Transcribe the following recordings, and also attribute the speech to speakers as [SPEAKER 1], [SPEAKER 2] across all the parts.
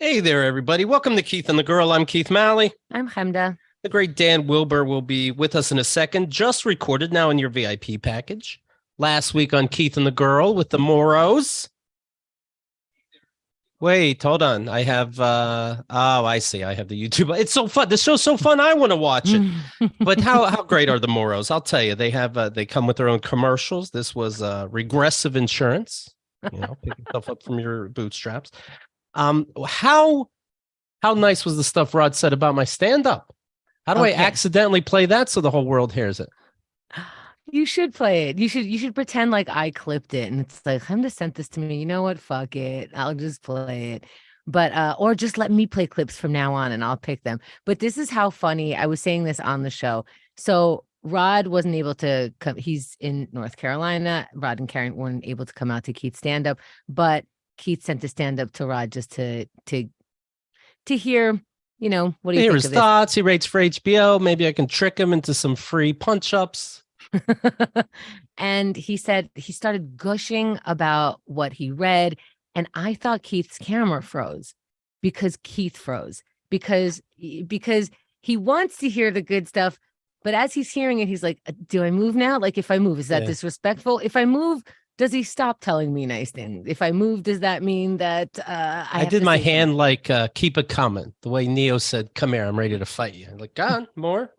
[SPEAKER 1] Hey there, everybody. Welcome to Keith and the Girl. I'm Keith Malley.
[SPEAKER 2] I'm Chemda.
[SPEAKER 1] The great Dan Wilbur will be with us in a second. Just recorded now in your VIP package. Last week on Keith and the Girl with the Moros. Wait, hold on. I have, I see. I have the YouTube. It's so fun. This show's so fun. I want to watch it. But how great are the Moros? I'll tell you, they come with their own commercials. This was regressive insurance, pick yourself up from your bootstraps. How nice was the stuff Rod said about my stand-up? How do I accidentally play that so the whole world hears it?
[SPEAKER 2] You should play it. You should pretend like I clipped it and it's like, Chemda sent this to me. You know what? Fuck it. I'll just play it. But or just let me play clips from now on and I'll pick them. But this is how funny. I was saying this on the show. So Rod wasn't able to come. He's in North Carolina. Rod and Karen weren't able to come out to Keith's stand-up, but Keith sent a stand-up to Rod just to hear, what do you think
[SPEAKER 1] his thoughts. He rates for HBO. Maybe I can trick him into some free punch-ups.
[SPEAKER 2] And he said he started gushing about what he read. And I thought Keith's camera froze because Keith froze because he wants to hear the good stuff. But as he's hearing it, he's like, do I move now? Like, if I move, is that disrespectful? If I move, does he stop telling me nice things? If I move, does that mean that I
[SPEAKER 1] did my hand like keep it coming? The way Neo said, come here, I'm ready to fight you. Like, go on, more.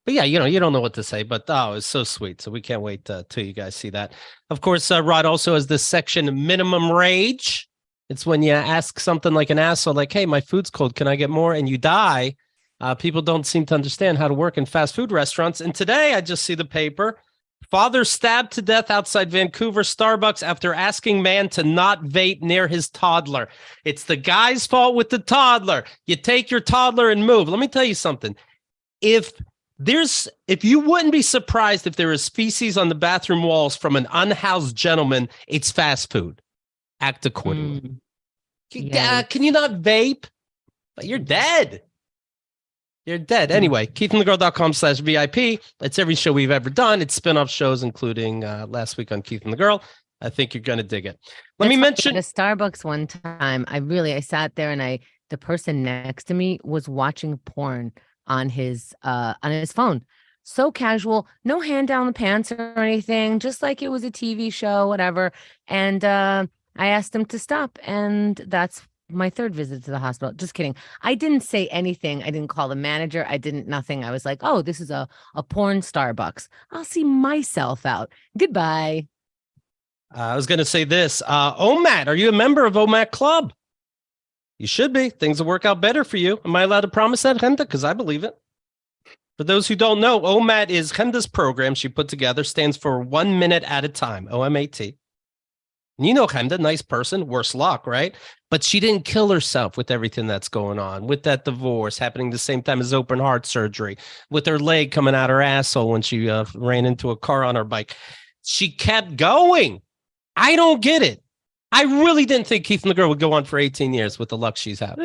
[SPEAKER 1] But yeah, you don't know what to say, but it's so sweet. So we can't wait till you guys see that. Of course, Rod also has this section, minimum rage. It's when you ask something like an asshole, like, hey, my food's cold, can I get more? And you die. People don't seem to understand how to work in fast food restaurants. And today I just see the paper. Father stabbed to death outside Vancouver Starbucks after asking man to not vape near his toddler. It's the guy's fault with the toddler. You take your toddler and move. Let me tell you something. If you wouldn't be surprised if there is feces on the bathroom walls from an unhoused gentleman, it's fast food. Act accordingly. Can you not vape? You're dead. You're dead. Anyway, KeithAndTheGirl.com/VIP. It's every show we've ever done. It's spin-off shows, including last week on Keith and the Girl. I think you're going to dig it. Let me mention
[SPEAKER 2] at a Starbucks one time. I sat there and the person next to me was watching porn on his phone. So casual, no hand down the pants or anything, just like it was a TV show, whatever. And I asked him to stop, and that's my third visit to the hospital. Just kidding. I didn't say anything. I didn't call the manager. I didn't nothing. I was like, oh, this is a porn Starbucks. I'll see myself out. Goodbye.
[SPEAKER 1] I was going to say this. OMAT, are you a member of OMAT Club? You should be. Things will work out better for you. Am I allowed to promise that, Chemda? Because I believe it. For those who don't know, OMAT is Chemda's program she put together. Stands for 1 minute at a time, OMAT. And you know Chemda, nice person, worse luck, right? But she didn't kill herself with everything that's going on, with that divorce happening the same time as open heart surgery, with her leg coming out her asshole when she ran into a car on her bike. She kept going. I don't get it. I really didn't think Keith and the Girl would go on for 18 years with the luck she's had.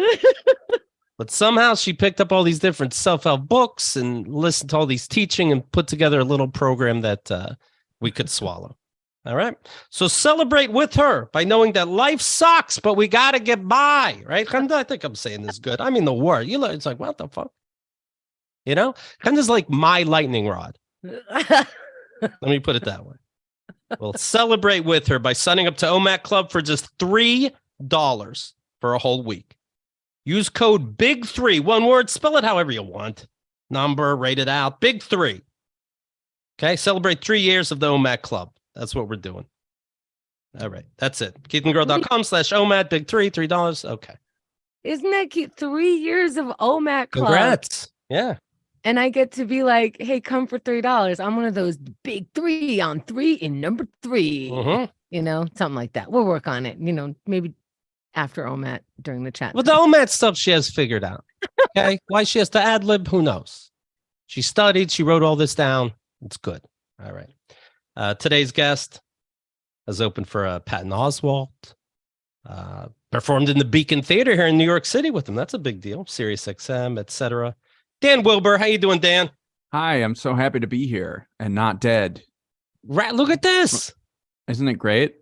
[SPEAKER 1] But somehow she picked up all these different self-help books and listened to all these teaching and put together a little program that we could swallow. All right. So celebrate with her by knowing that life sucks, but we got to get by, right? Chemda, I think I'm saying this good. I mean, the word, it's like, what the fuck? Chemda's like my lightning rod. Let me put it that way. Well, celebrate with her by signing up to OMAT Club for just $3 for a whole week. Use code BIG3, one word, spell it however you want. Number, rate it out, BIG3. Okay, celebrate 3 years of the OMAT Club. That's what we're doing. All right, that's it. KeithAndGirl.com/OMAT, BIG3, $3. Okay.
[SPEAKER 2] Isn't that cute? 3 years of OMAT Club.
[SPEAKER 1] Congrats. Yeah.
[SPEAKER 2] And I get to be like, hey, come for $3. I'm one of those big 3 on 3 in number 3.
[SPEAKER 1] Mm-hmm.
[SPEAKER 2] Something like that. We'll work on it. Maybe after OMAT during the chat.
[SPEAKER 1] Well, the OMAT stuff she has figured out. Okay. Why she has to ad lib, who knows? She studied. She wrote all this down. It's good. All right. Today's guest has opened for Patton Oswalt. Performed in the Beacon Theater here in New York City with him. That's a big deal. Sirius XM, etc. Dan Wilbur, how you doing, Dan?
[SPEAKER 3] Hi, I'm so happy to be here and not dead.
[SPEAKER 1] Right, look at this.
[SPEAKER 3] Isn't it great?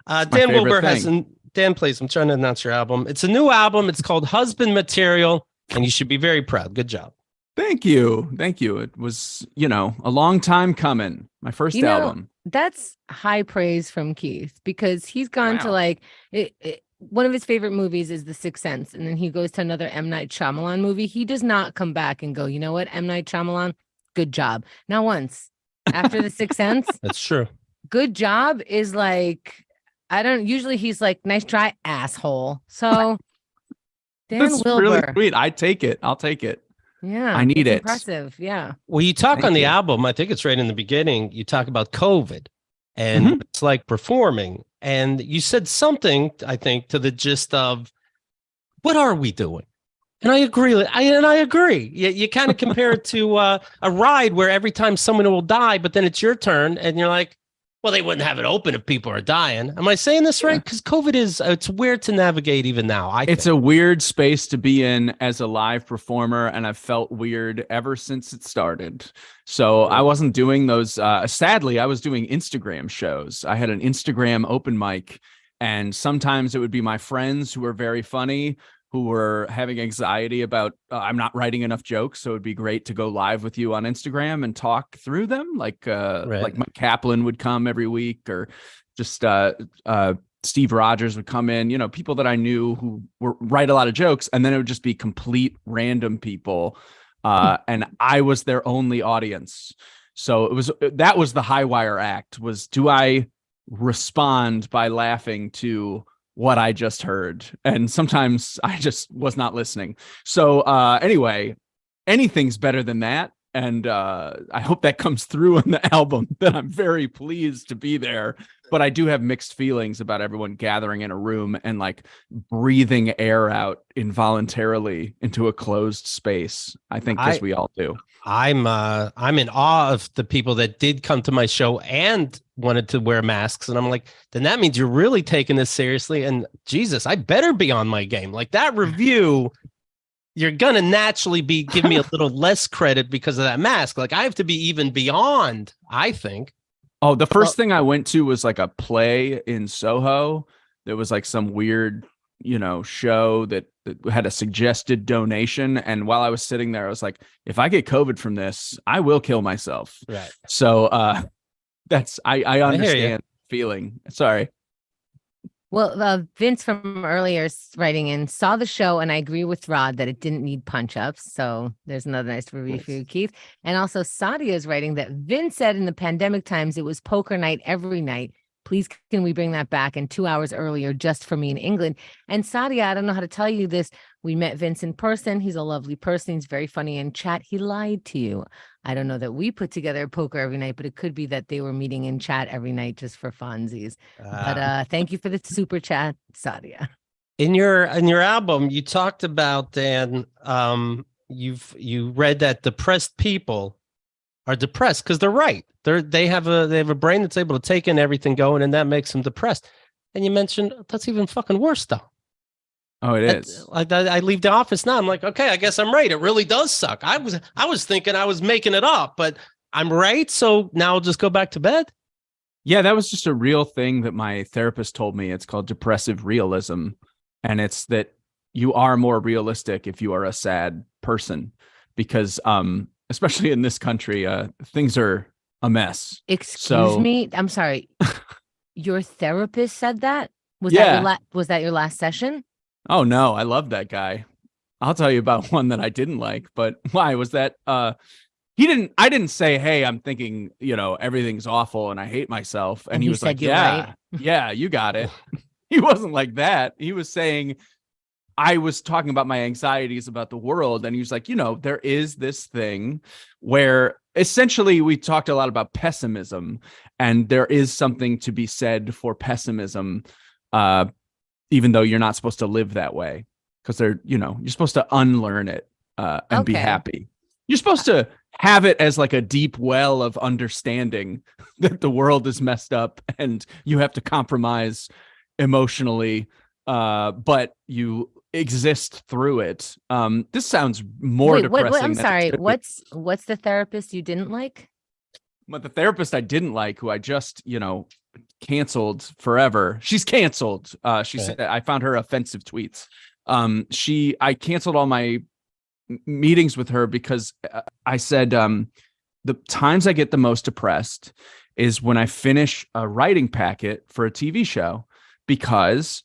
[SPEAKER 1] Dan Wilbur has Dan, please, I'm trying to announce your album. It's a new album. It's called Husband Material, and you should be very proud. Good job.
[SPEAKER 3] Thank you. Thank you. It was, a long time coming. My first album.
[SPEAKER 2] That's high praise from Keith, because he's gone to
[SPEAKER 3] Wow.
[SPEAKER 2] one of his favorite movies is The Sixth Sense, and then he goes to another M. Night Shyamalan movie. He does not come back and go, you know what, M. Night Shyamalan, good job. Not once. After The Sixth Sense,
[SPEAKER 1] That's true.
[SPEAKER 2] good job is like, usually he's like, nice try, asshole. So Dan
[SPEAKER 3] That's
[SPEAKER 2] Wilbur.
[SPEAKER 3] really sweet. I take it. I'll take it.
[SPEAKER 2] Yeah.
[SPEAKER 3] I need
[SPEAKER 2] it's
[SPEAKER 3] it.
[SPEAKER 2] Impressive. Yeah.
[SPEAKER 1] Well, you talk
[SPEAKER 3] Thank
[SPEAKER 1] on the
[SPEAKER 3] you.
[SPEAKER 1] album, I think it's right in the beginning, you talk about COVID and
[SPEAKER 3] Mhm.
[SPEAKER 1] it's like performing. And you said something, I think, to the gist of, what are we doing? And I agree. I agree. You kind of compare it to a ride where every time someone will die, but then it's your turn and you're like, well, they wouldn't have it open if people are dying. Am I saying this right? Because COVID it's weird to navigate even now.
[SPEAKER 3] It's a weird space to be in as a live performer, and I've felt weird ever since it started. So I wasn't doing those. Sadly, I was doing Instagram shows. I had an Instagram open mic, and sometimes it would be my friends who were very funny, who were having anxiety about I'm not writing enough jokes, so it'd be great to go live with you on Instagram and talk through them. Like Mike Kaplan would come every week, or just Steve Rogers would come in. People that I knew who write a lot of jokes, and then it would just be complete random people, and I was their only audience. So that was the high wire act. Was, do I respond by laughing to what I just heard? And sometimes I just was not listening. So anyway, anything's better than that. And I hope that comes through in the album, that I'm very pleased to be there. But I do have mixed feelings about everyone gathering in a room and like breathing air out involuntarily into a closed space. I think, as we all do.
[SPEAKER 1] I'm in awe of the people that did come to my show and wanted to wear masks. And I'm like, then that means you're really taking this seriously. And Jesus, I better be on my game. Like that review, you're going to naturally be giving me a little less credit because of that mask. Like I have to be even beyond, I think.
[SPEAKER 3] Oh, the first thing I went to was like a play in Soho. There was like some weird, show that had a suggested donation. And while I was sitting there, I was like, if I get COVID from this, I will kill myself.
[SPEAKER 1] Right.
[SPEAKER 3] So I understand feeling. Sorry.
[SPEAKER 2] Well, Vince from earlier writing in saw the show, and I agree with Rod that it didn't need punch-ups. So there's another nice review for you, Keith. And also Sadia is writing that Vince said in the pandemic times it was poker night every night. Please, can we bring that back? And 2 hours earlier, just for me in England. And Sadia, I don't know how to tell you this. We met Vince in person. He's a lovely person. He's very funny in chat. He lied to you. I don't know that we put together poker every night, but it could be that they were meeting in chat every night just for funsies. But thank you for the super chat, Sadia.
[SPEAKER 1] In your album, you talked about, Dan, you read that depressed people are depressed because they're right. They have a brain that's able to take in everything going, and that makes them depressed. And you mentioned that's even fucking worse, though.
[SPEAKER 3] Oh, it is.
[SPEAKER 1] Like I leave the office now. I'm like, okay, I guess I'm right. It really does suck. I was thinking I was making it up, but I'm right. So now I'll just go back to bed.
[SPEAKER 3] Yeah, that was just a real thing that my therapist told me. It's called depressive realism. And it's that you are more realistic if you are a sad person, because especially in this country, things are a mess.
[SPEAKER 2] Excuse me. I'm sorry. Your therapist said that? Was that your last session?
[SPEAKER 3] Oh no, I love that guy. I'll tell you about one that I didn't like, but why was that? I didn't say, hey, I'm thinking, everything's awful and I hate myself. And he was like, yeah, yeah, you got it. He wasn't like that. He was saying, I was talking about my anxieties about the world. And he was like, there is this thing where essentially we talked a lot about pessimism, and there is something to be said for pessimism, even though you're not supposed to live that way, because you're supposed to unlearn it and be happy. You're supposed to have it as like a deep well of understanding that the world is messed up and you have to compromise emotionally, but you exist through it. This sounds more depressing.
[SPEAKER 2] I'm sorry. What's the therapist you didn't like?
[SPEAKER 3] But the therapist I didn't like, who I just, canceled forever. She's canceled. She
[SPEAKER 1] Right.
[SPEAKER 3] said I found her offensive tweets. I canceled all my meetings with her because I said the times I get the most depressed is when I finish a writing packet for a TV show, because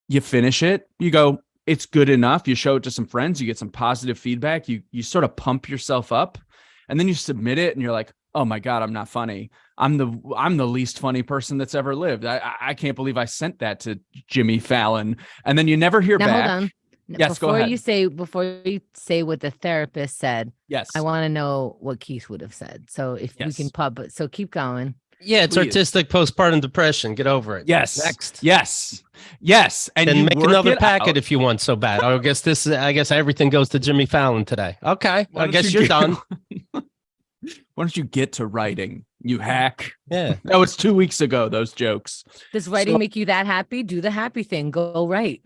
[SPEAKER 3] you finish it, you go, it's good enough. You show it to some friends, you get some positive feedback. You sort of pump yourself up, and then you submit it and you're like, oh my God, I'm not funny. I'm the least funny person that's ever lived. I can't believe I sent that to Jimmy Fallon. And then you never hear
[SPEAKER 2] Now,
[SPEAKER 3] back.
[SPEAKER 2] hold on.
[SPEAKER 3] Yes, go ahead.
[SPEAKER 2] Before you say what the therapist said,
[SPEAKER 3] Yes.
[SPEAKER 2] I want to know what Keith would have said. So if we can so keep going.
[SPEAKER 1] Yeah, it's
[SPEAKER 3] Please.
[SPEAKER 1] artistic postpartum depression. Get over it.
[SPEAKER 3] Yes.
[SPEAKER 1] Next.
[SPEAKER 3] Yes. And
[SPEAKER 1] Then
[SPEAKER 3] you
[SPEAKER 1] make
[SPEAKER 3] work
[SPEAKER 1] another
[SPEAKER 3] it
[SPEAKER 1] packet
[SPEAKER 3] out.
[SPEAKER 1] if you want so bad. I guess everything goes to Jimmy Fallon today. Okay.
[SPEAKER 3] Why
[SPEAKER 1] I
[SPEAKER 3] don't
[SPEAKER 1] guess
[SPEAKER 3] you
[SPEAKER 1] you're
[SPEAKER 3] get-
[SPEAKER 1] done.
[SPEAKER 3] Why don't you get to writing, you hack?
[SPEAKER 1] Yeah.
[SPEAKER 3] That was 2 weeks ago, those jokes.
[SPEAKER 2] Does writing
[SPEAKER 3] So-
[SPEAKER 2] make you that happy? Do the happy thing. Go write.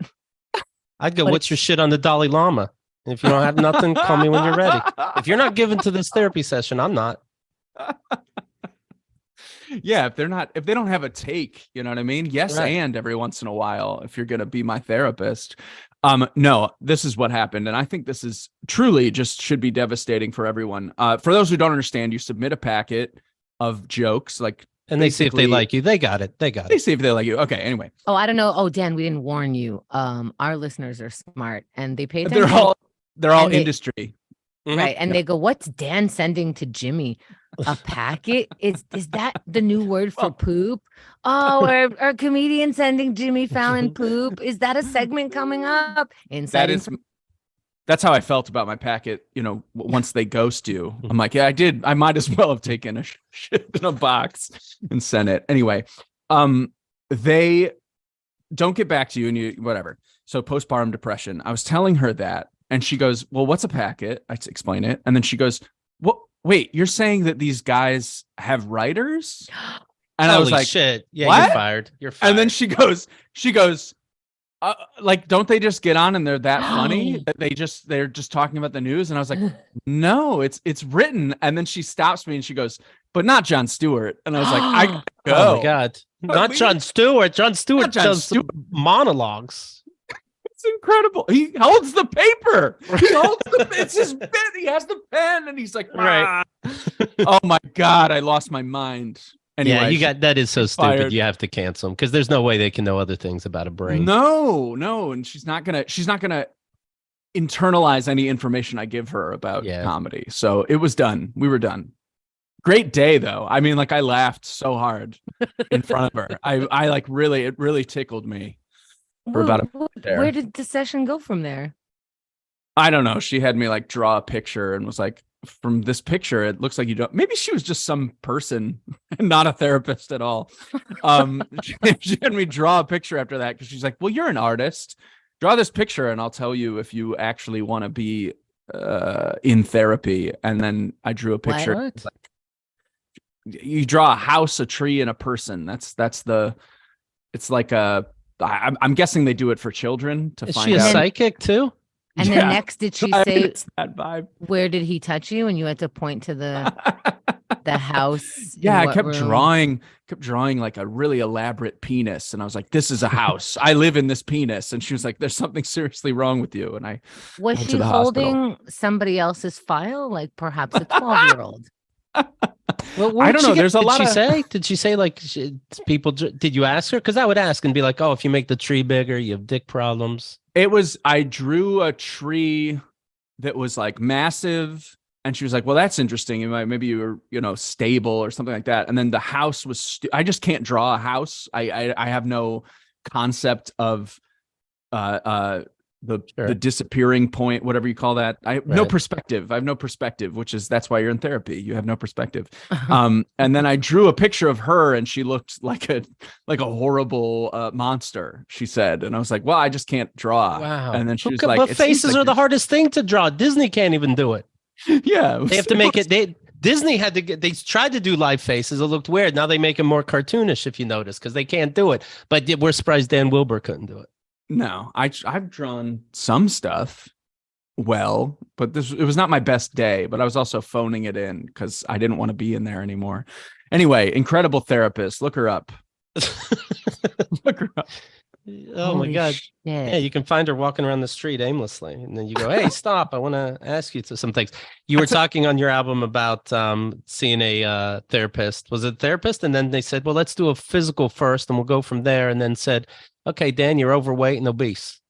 [SPEAKER 1] I'd go,
[SPEAKER 2] But
[SPEAKER 1] what's your shit on the Dalai Lama? If you don't have nothing, call me when you're ready. If you're not given to this therapy session, I'm not.
[SPEAKER 3] Yeah, if they don't have a take, you know what I mean? Yes,
[SPEAKER 1] Right.
[SPEAKER 3] and every once in a while, if you're gonna be my therapist. No, this is what happened. And I think this is truly just should be devastating for everyone. For those who don't understand, you submit a packet of jokes, like,
[SPEAKER 1] And they see if they
[SPEAKER 3] basically-
[SPEAKER 1] like you. They got it. They got
[SPEAKER 3] they
[SPEAKER 1] it.
[SPEAKER 3] see if they like you. Okay, anyway.
[SPEAKER 2] Oh, I don't know. Oh, Dan, we didn't warn you. Our listeners are smart and they pay
[SPEAKER 3] They're
[SPEAKER 2] attention.
[SPEAKER 3] all
[SPEAKER 2] And they-
[SPEAKER 3] industry.
[SPEAKER 1] Mhm.
[SPEAKER 2] Right. And they go, what's Dan sending to Jimmy? A packet? Is that the new word for
[SPEAKER 3] Well-
[SPEAKER 2] poop? Oh, are comedians sending Jimmy Fallon poop? Is that a segment coming up?
[SPEAKER 3] That's how I felt about my packet. You know, once they ghost you, I'm like, yeah, I might as well have taken a shit in a box and sent it. Anyway, they don't get back to you and you, whatever. So postpartum depression, I was telling her that, and she goes, well, what's a packet? I explain it. And then she goes, what? Wait, you're saying that these guys have writers? And I was
[SPEAKER 1] Holy
[SPEAKER 3] like,
[SPEAKER 1] shit. Yeah,
[SPEAKER 3] what?
[SPEAKER 1] you're fired. You're fired.
[SPEAKER 3] and then she goes, like, don't they just get on and they're that funny that they're just talking about the news? And I was like, no, it's written. And then she stops me and she goes, but not Jon Stewart. And I was like, I gotta go.
[SPEAKER 1] Oh my God. Not Jon Stewart. Jon Stewart
[SPEAKER 3] Not Jon
[SPEAKER 1] does
[SPEAKER 3] Stewart.
[SPEAKER 1] monologues.
[SPEAKER 3] It's incredible. He holds the paper. He holds it's his bit. He has the pen and he's like,
[SPEAKER 1] Right.
[SPEAKER 3] oh my God, I lost my mind. Anyway,
[SPEAKER 1] Yeah, that is so stupid.
[SPEAKER 3] fired.
[SPEAKER 1] You have to cancel them because there's no way they can know other things about a brain.
[SPEAKER 3] No, and she's not gonna internalize any information I give her about comedy. So it was done. We were done. Great day though. I mean, like, I laughed so hard in front of her. I like it really tickled me for about a minute there.
[SPEAKER 2] Where did the session go from there?
[SPEAKER 3] I don't know. She had me like draw a picture and was like, from this picture, it looks like you don't. Maybe she was just some person and not a therapist at all. She had me draw a picture after that because she's like, well, you're an artist. Draw this picture and I'll tell you if you actually want to be in therapy. And then I drew a picture.
[SPEAKER 2] What?
[SPEAKER 3] You draw a house, a tree, and a person. It's like I'm guessing they do it for children to
[SPEAKER 1] Is
[SPEAKER 3] find
[SPEAKER 1] she a
[SPEAKER 3] out.
[SPEAKER 1] psychic too?
[SPEAKER 2] And
[SPEAKER 3] Yeah.
[SPEAKER 2] then next, did she
[SPEAKER 3] I mean,
[SPEAKER 2] say,
[SPEAKER 3] it's that vibe.
[SPEAKER 2] where did he touch you? And you had to point to the house. in
[SPEAKER 3] Yeah, I
[SPEAKER 2] what
[SPEAKER 3] kept
[SPEAKER 2] room?
[SPEAKER 3] drawing like a really elaborate penis. And I was like, this is a house. I live in this penis. And she was like, there's something seriously wrong with you. And I
[SPEAKER 2] Was
[SPEAKER 3] went
[SPEAKER 2] she
[SPEAKER 3] to the hospital.
[SPEAKER 2] holding somebody else's file, like perhaps a 12-year-old?
[SPEAKER 3] I don't know. There's a lot of
[SPEAKER 1] Did she say like people? Did you ask her? Because I would ask and be like, oh, if you make the tree bigger, you have dick problems.
[SPEAKER 3] I drew a tree that was like massive. And she was like, well, that's interesting. Maybe you were, stable or something like that. And then the house was, I just can't draw a house. I have no concept of, the disappearing point, wwhatever you call that. I have no perspective. I have no perspective, that's why you're in therapy. You have no perspective. And then I drew a picture of her and she looked like a horrible monster, she said. And I was like, well, I just can't draw.
[SPEAKER 1] Wow.
[SPEAKER 3] And then she was
[SPEAKER 1] But
[SPEAKER 3] like,
[SPEAKER 1] faces are the hardest thing to draw. Disney can't even do it.
[SPEAKER 3] Yeah.
[SPEAKER 1] They have to make it. Disney they tried to do live faces. It looked weird. Now they make them more cartoonish, if you notice, because they can't do it. But we're surprised Dan Wilbur couldn't do it.
[SPEAKER 3] No, I've drawn some stuff well, but it was not my best day, but I was also phoning it in because I didn't want to be in there anymore. Anyway, incredible therapist. Look her up. Look her up.
[SPEAKER 1] Oh my
[SPEAKER 2] Holy
[SPEAKER 1] God.
[SPEAKER 2] shit.
[SPEAKER 1] Yeah, you can find her walking around the street aimlessly. And then you go, hey, stop. I want to ask you to some things. You were talking on your album about seeing a therapist. Was it a therapist? And then they said, well, let's do a physical first and we'll go from there. And then said, okay, Dan, you're overweight and obese.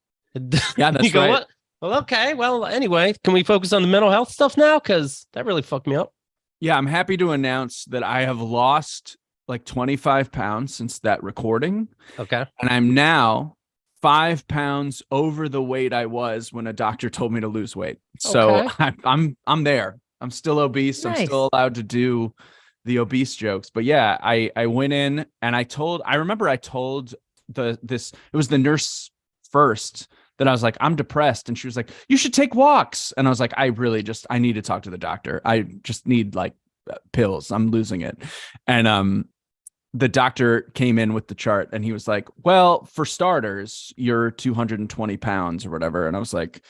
[SPEAKER 3] Yeah, that's
[SPEAKER 1] you go,
[SPEAKER 3] right.
[SPEAKER 1] what? Well, okay. Well, anyway, can we focus on the mental health stuff now? Because that really fucked me up.
[SPEAKER 3] Yeah, I'm happy to announce that I have lost like 25 pounds since that recording.
[SPEAKER 1] Okay.
[SPEAKER 3] And I'm now 5 pounds over the weight I was when a doctor told me to lose weight. So
[SPEAKER 1] Okay.
[SPEAKER 3] I'm there. I'm still obese. I'm
[SPEAKER 2] Nice.
[SPEAKER 3] still allowed to do the obese jokes. But yeah, I went in and I remember I told it was the nurse first that I was like, I'm depressed. And she was like, you should take walks. And I was like, I need to talk to the doctor. I just need like pills. I'm losing it. And the doctor came in with the chart and he was like, well, for starters, you're 220 pounds or whatever. And I was like,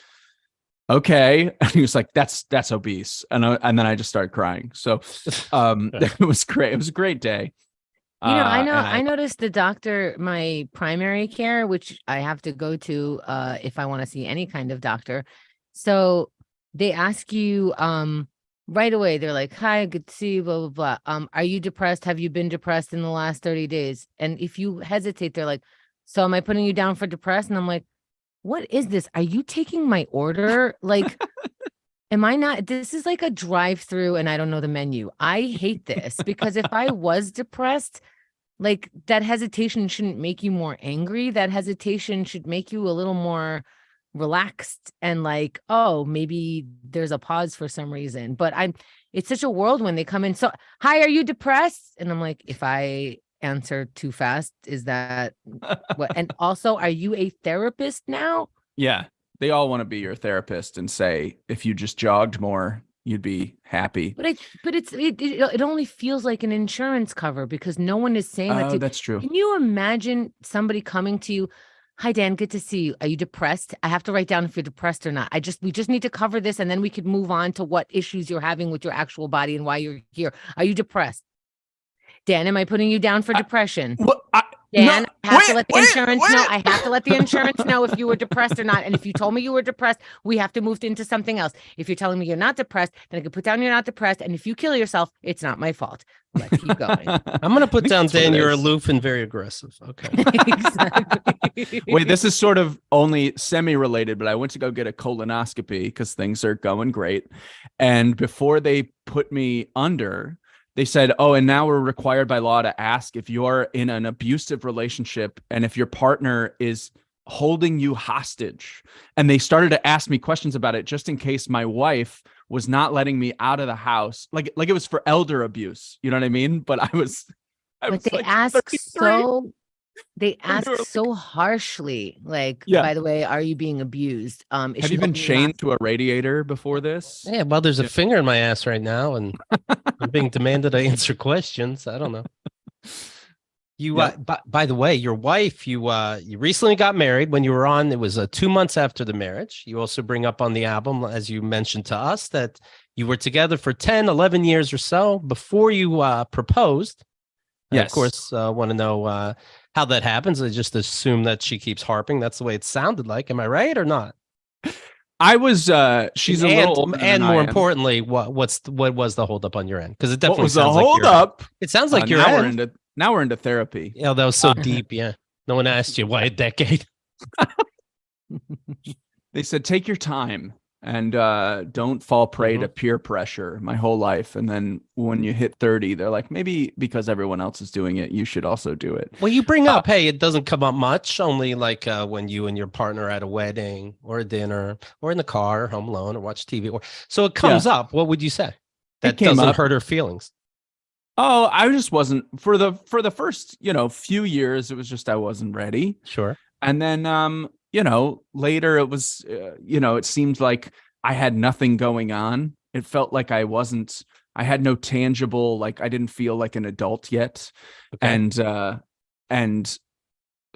[SPEAKER 3] okay. And he was like, that's obese. And then I just started crying. So it was great. It was a great day.
[SPEAKER 2] I noticed the doctor, my primary care, which I have to go to if I want to see any kind of doctor. So they ask you right away. They're like, hi, good to see you, blah, blah, blah. Are you depressed? Have you been depressed in the last 30 days? And if you hesitate, they're like, so am I putting you down for depressed? And I'm like, what is this? Are you taking my order? Like, am I not? This is like a drive-through and I don't know the menu. I hate this because if I was depressed, like that hesitation shouldn't make you more angry. That hesitation should make you a little more relaxed and like, oh, maybe there's a pause for some reason. But it's such a whirlwind. They come in. So, hi, are you depressed? And I'm like, if I answer too fast, is that what? And also, are you a therapist now?
[SPEAKER 3] Yeah. They all want to be your therapist and say, if you just jogged more, you'd be happy.
[SPEAKER 2] But it only feels like an insurance cover because no one is saying that to you.
[SPEAKER 3] That's true.
[SPEAKER 2] Can you imagine somebody coming to you? Hi, Dan, good to see you. Are you depressed? I have to write down if you're depressed or not. We just need to cover this and then we could move on to what issues you're having with your actual body and why you're here. Are you depressed? Dan, am I putting you down for depression? Dan, I have to let the insurance know. I have to let the insurance know if you were depressed or not. And if you told me you were depressed, we have to move into something else. If you're telling me you're not depressed, then I can put down you're not depressed. And if you kill yourself, it's not my fault. Let's keep going.
[SPEAKER 1] I'm going to put down, Dan, you're aloof and very aggressive. Okay.
[SPEAKER 2] Exactly.
[SPEAKER 3] Wait, this is sort of only semi-related, but I went to go get a colonoscopy because things are going great. And before they put me under, they said, oh, and now we're required by law to ask if you're in an abusive relationship and if your partner is holding you hostage. And they started to ask me questions about it just in case my wife was not letting me out of the house. Like it was for elder abuse. You know what I mean? But
[SPEAKER 2] But they
[SPEAKER 3] like
[SPEAKER 2] ask
[SPEAKER 3] 33.
[SPEAKER 2] They ask so harshly, like,
[SPEAKER 3] Yeah.
[SPEAKER 2] by the way, are you being abused?
[SPEAKER 3] Have you been chained to a radiator before this?
[SPEAKER 1] Yeah, well, there's a finger in my ass right now, and I'm being demanded to answer questions. I don't know. You, by the way, your wife, you recently got married. When you were on, it was 2 months after the marriage. You also bring up on the album, as you mentioned to us, that you were together for 10, 11 years or so before you proposed.
[SPEAKER 3] Yes.
[SPEAKER 1] Of course, want to know how that happens. I just assume that she keeps harping. That's the way it sounded like. Am I right or not?
[SPEAKER 3] I was. She's a little older
[SPEAKER 1] and
[SPEAKER 3] than
[SPEAKER 1] more
[SPEAKER 3] I am.
[SPEAKER 1] importantly, what was the holdup on your end? Because it
[SPEAKER 3] What
[SPEAKER 1] definitely
[SPEAKER 3] was the
[SPEAKER 1] sounds like
[SPEAKER 3] holdup?
[SPEAKER 1] It sounds like your
[SPEAKER 3] now
[SPEAKER 1] end.
[SPEAKER 3] we're into therapy.
[SPEAKER 1] Yeah, that was so deep. Yeah, no one asked you why a decade.
[SPEAKER 3] They said take your time and don't fall prey to peer pressure my whole life. And then when you hit 30, they're like, maybe because everyone else is doing it, you should also do it.
[SPEAKER 1] Well, you bring up, hey, it doesn't come up much, only like when you and your partner are at a wedding or a dinner or in the car or home alone or watch TV. So it comes up. What would you say? That doesn't hurt her feelings.
[SPEAKER 3] Oh, I just wasn't for the first, few years. It was just I wasn't ready.
[SPEAKER 1] Sure.
[SPEAKER 3] And then, later it was, it seemed like I had nothing going on. It felt like I had no tangible, like I didn't feel like an adult yet. Okay. And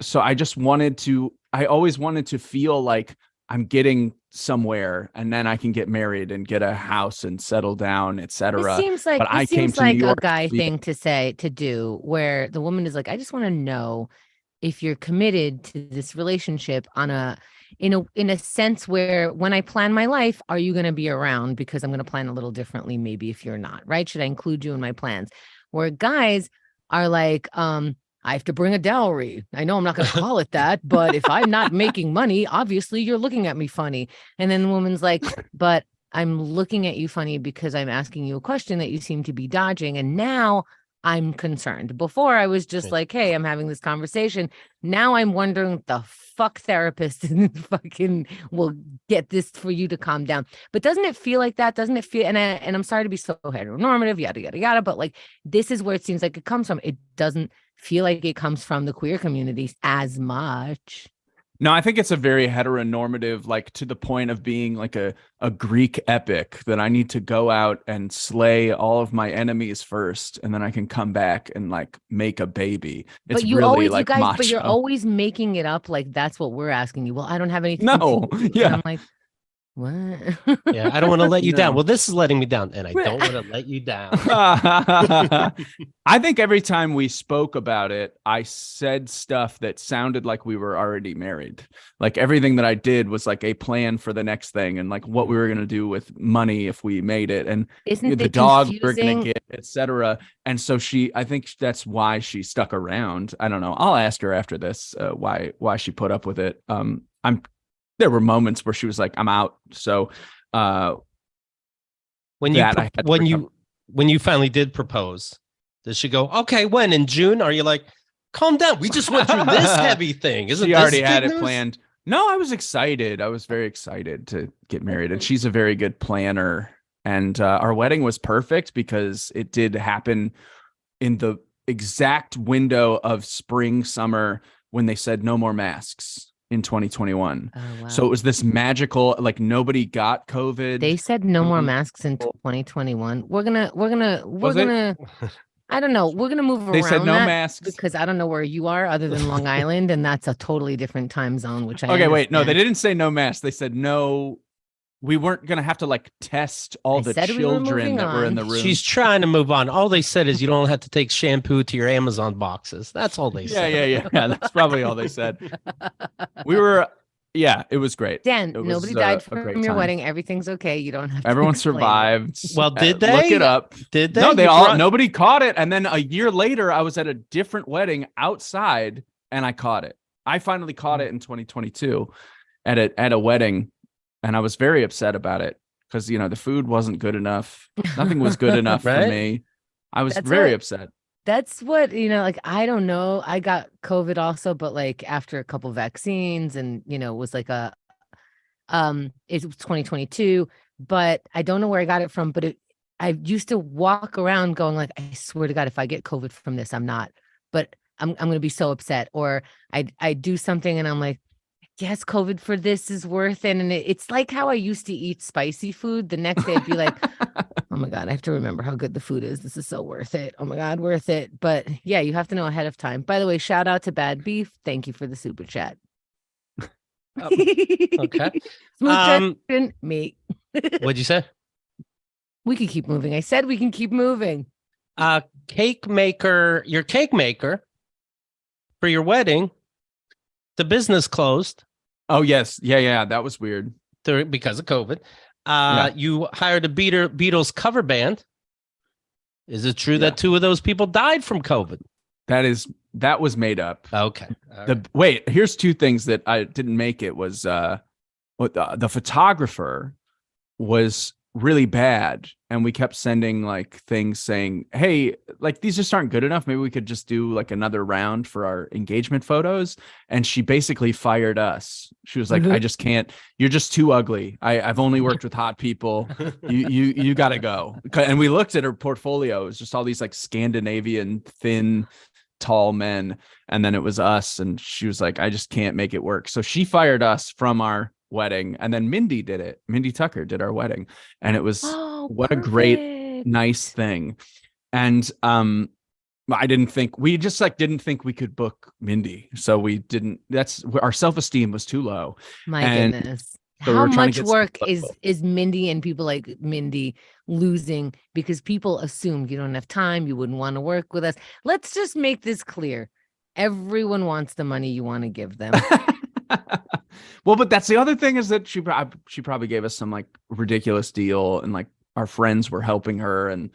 [SPEAKER 3] so I always wanted to feel like I'm getting somewhere, and then I can get married and get a house and settle down,
[SPEAKER 2] This
[SPEAKER 3] etc.
[SPEAKER 2] seems like
[SPEAKER 3] But I
[SPEAKER 2] this
[SPEAKER 3] came
[SPEAKER 2] seems
[SPEAKER 3] to New
[SPEAKER 2] like a
[SPEAKER 3] York
[SPEAKER 2] guy
[SPEAKER 3] to see
[SPEAKER 2] thing to do, where the woman is like, I just want to know if you're committed to this relationship in a sense where when I plan my life, are you going to be around? Because I'm going to plan a little differently, maybe if you're not, right? Should I include you in my plans? Where guys are like, I have to bring a dowry. I know I'm not going to call it that, but if I'm not making money, obviously you're looking at me funny. And then the woman's like, but I'm looking at you funny because I'm asking you a question that you seem to be dodging. And now I'm concerned. Before I was just like, hey, I'm having this conversation. Now I'm wondering the fuck therapist fucking will get this for you to calm down. But doesn't it feel like that? Doesn't it feel, and I'm sorry to be so heteronormative, yada, yada, yada, but like, this is where it seems like it comes from. It doesn't feel like it comes from the queer communities as much.
[SPEAKER 3] No, I think it's a very heteronormative, like to the point of being like a Greek epic that I need to go out and slay all of my enemies first, and then I can come back and like make a baby. It's
[SPEAKER 2] But you
[SPEAKER 3] really
[SPEAKER 2] always,
[SPEAKER 3] like
[SPEAKER 2] you guys,
[SPEAKER 3] macho.
[SPEAKER 2] but you're always making it up like that's what we're asking you. Well, I don't have anything.
[SPEAKER 3] No,
[SPEAKER 2] to do.
[SPEAKER 3] yeah.
[SPEAKER 2] And I'm like, what?
[SPEAKER 1] Yeah, I don't want to let you down.
[SPEAKER 3] No.
[SPEAKER 1] Well, this is letting me down, and I don't want to let you down.
[SPEAKER 3] I think every time we spoke about it, I said stuff that sounded like we were already married. Like everything that I did was like a plan for the next thing, and like what we were going to do with money if we made it, and
[SPEAKER 2] Isn't
[SPEAKER 3] the
[SPEAKER 2] it
[SPEAKER 3] dog we we're going
[SPEAKER 2] confusing?
[SPEAKER 3] to get, etc. And so I think that's why she stuck around. I don't know. I'll ask her after this why she put up with it. There were moments where she was like, I'm out. So
[SPEAKER 1] When you finally did propose, did she go, okay, when, in June? Are you like, calm down, we just went through this heavy thing? Isn't
[SPEAKER 3] she
[SPEAKER 1] this
[SPEAKER 3] already
[SPEAKER 1] big
[SPEAKER 3] had it
[SPEAKER 1] news?
[SPEAKER 3] planned? No, I was excited. I was very excited to get married, and she's a very good planner. And our wedding was perfect because it did happen in the exact window of spring, summer, when they said no more masks in 2021.
[SPEAKER 2] Oh, wow.
[SPEAKER 3] So it was this magical, like nobody got COVID.
[SPEAKER 2] They said no more
[SPEAKER 3] Everyone-
[SPEAKER 2] masks in 2021. We're gonna,
[SPEAKER 3] Was it?
[SPEAKER 2] I don't know. We're gonna move
[SPEAKER 3] They
[SPEAKER 2] around
[SPEAKER 3] said no
[SPEAKER 2] that
[SPEAKER 3] masks.
[SPEAKER 2] because I don't know where you are other than Long Island, and that's a totally different time zone. Which I
[SPEAKER 3] Okay, wait, no, they
[SPEAKER 2] understand.
[SPEAKER 3] didn't say no masks. They said no. We weren't gonna have to like test all
[SPEAKER 2] I
[SPEAKER 3] the
[SPEAKER 2] said we were
[SPEAKER 3] children
[SPEAKER 2] moving
[SPEAKER 3] that were in
[SPEAKER 2] on.
[SPEAKER 3] the room.
[SPEAKER 1] She's trying to move on. All they said is you don't have to take shampoo to your Amazon boxes. That's all they
[SPEAKER 3] yeah,
[SPEAKER 1] said.
[SPEAKER 3] yeah. That's probably all they said. We were, yeah, it was great.
[SPEAKER 2] Dan,
[SPEAKER 3] It was,
[SPEAKER 2] nobody died
[SPEAKER 3] a great
[SPEAKER 2] from your
[SPEAKER 3] time.
[SPEAKER 2] wedding. Everything's okay. You don't have to
[SPEAKER 3] Everyone
[SPEAKER 2] explain it.
[SPEAKER 3] survived.
[SPEAKER 1] Well, did
[SPEAKER 3] Look
[SPEAKER 1] they?
[SPEAKER 3] it up.
[SPEAKER 1] Did they?
[SPEAKER 3] No, they
[SPEAKER 1] You
[SPEAKER 3] all.
[SPEAKER 1] brought-
[SPEAKER 3] Nobody caught it. And then a year later, I was at a different wedding outside, and I caught it. I finally caught it in 2022 at a wedding, and I was very upset about it because the food wasn't good enough. Nothing was good enough for
[SPEAKER 1] Right?
[SPEAKER 3] me. I was
[SPEAKER 2] That's
[SPEAKER 3] very
[SPEAKER 2] what-
[SPEAKER 3] upset.
[SPEAKER 2] That's what, like, I don't know. I got COVID also, but like after a couple vaccines and, was like it was 2022, but I don't know where I got it from, but I used to walk around going like, I swear to God, if I get COVID from this, I'm not, but I'm going to be so upset. Or I do something and I'm like, yes, COVID for this is worth it. And it's like how I used to eat spicy food. The next day I'd be like, oh my God, I have to remember how good the food is. This is so worth it. Oh my God, worth it. But yeah, you have to know ahead of time. By the way, shout out to Bad Beef. Thank you for the super chat.
[SPEAKER 1] Okay.
[SPEAKER 2] Smooth transition, me.
[SPEAKER 1] What'd you say?
[SPEAKER 2] We can keep moving. I said we can keep moving.
[SPEAKER 1] Cake maker, your cake maker for your wedding, the business closed
[SPEAKER 3] Oh yes, yeah. That was weird.
[SPEAKER 1] because of COVID.
[SPEAKER 3] Yeah.
[SPEAKER 1] You hired a Beatles cover band. Is it true
[SPEAKER 3] Yeah.
[SPEAKER 1] that 2 of those people died from COVID?
[SPEAKER 3] That was made up.
[SPEAKER 1] Okay. All right.
[SPEAKER 3] Wait, here's 2 things that I didn't make. It was the photographer was really bad, and we kept sending like things saying, hey, like these just aren't good enough, maybe we could just do like another round for our engagement photos. And she basically fired us. She was like, I just can't, you're just too ugly. I've only worked with hot people. You gotta go. And we looked at her portfolio. It was just all these like Scandinavian thin tall men, and then it was us, and she was like, I just can't make it work. So she fired us from our wedding, and then Mindy Tucker did our wedding, and it was what a great, nice thing. And we didn't think we could book Mindy, so we didn't. That's our self-esteem was too low.
[SPEAKER 2] My
[SPEAKER 3] And
[SPEAKER 2] goodness.
[SPEAKER 3] So we
[SPEAKER 2] How
[SPEAKER 3] were trying
[SPEAKER 2] much
[SPEAKER 3] to get
[SPEAKER 2] work
[SPEAKER 3] some-
[SPEAKER 2] is Mindy and people like Mindy losing because people assumed you don't have time, you wouldn't want to work with us. Let's just make this clear. Everyone wants the money you want to give them.
[SPEAKER 3] Well, but that's the other thing is that she probably gave us some like ridiculous deal, and like our friends were helping her, and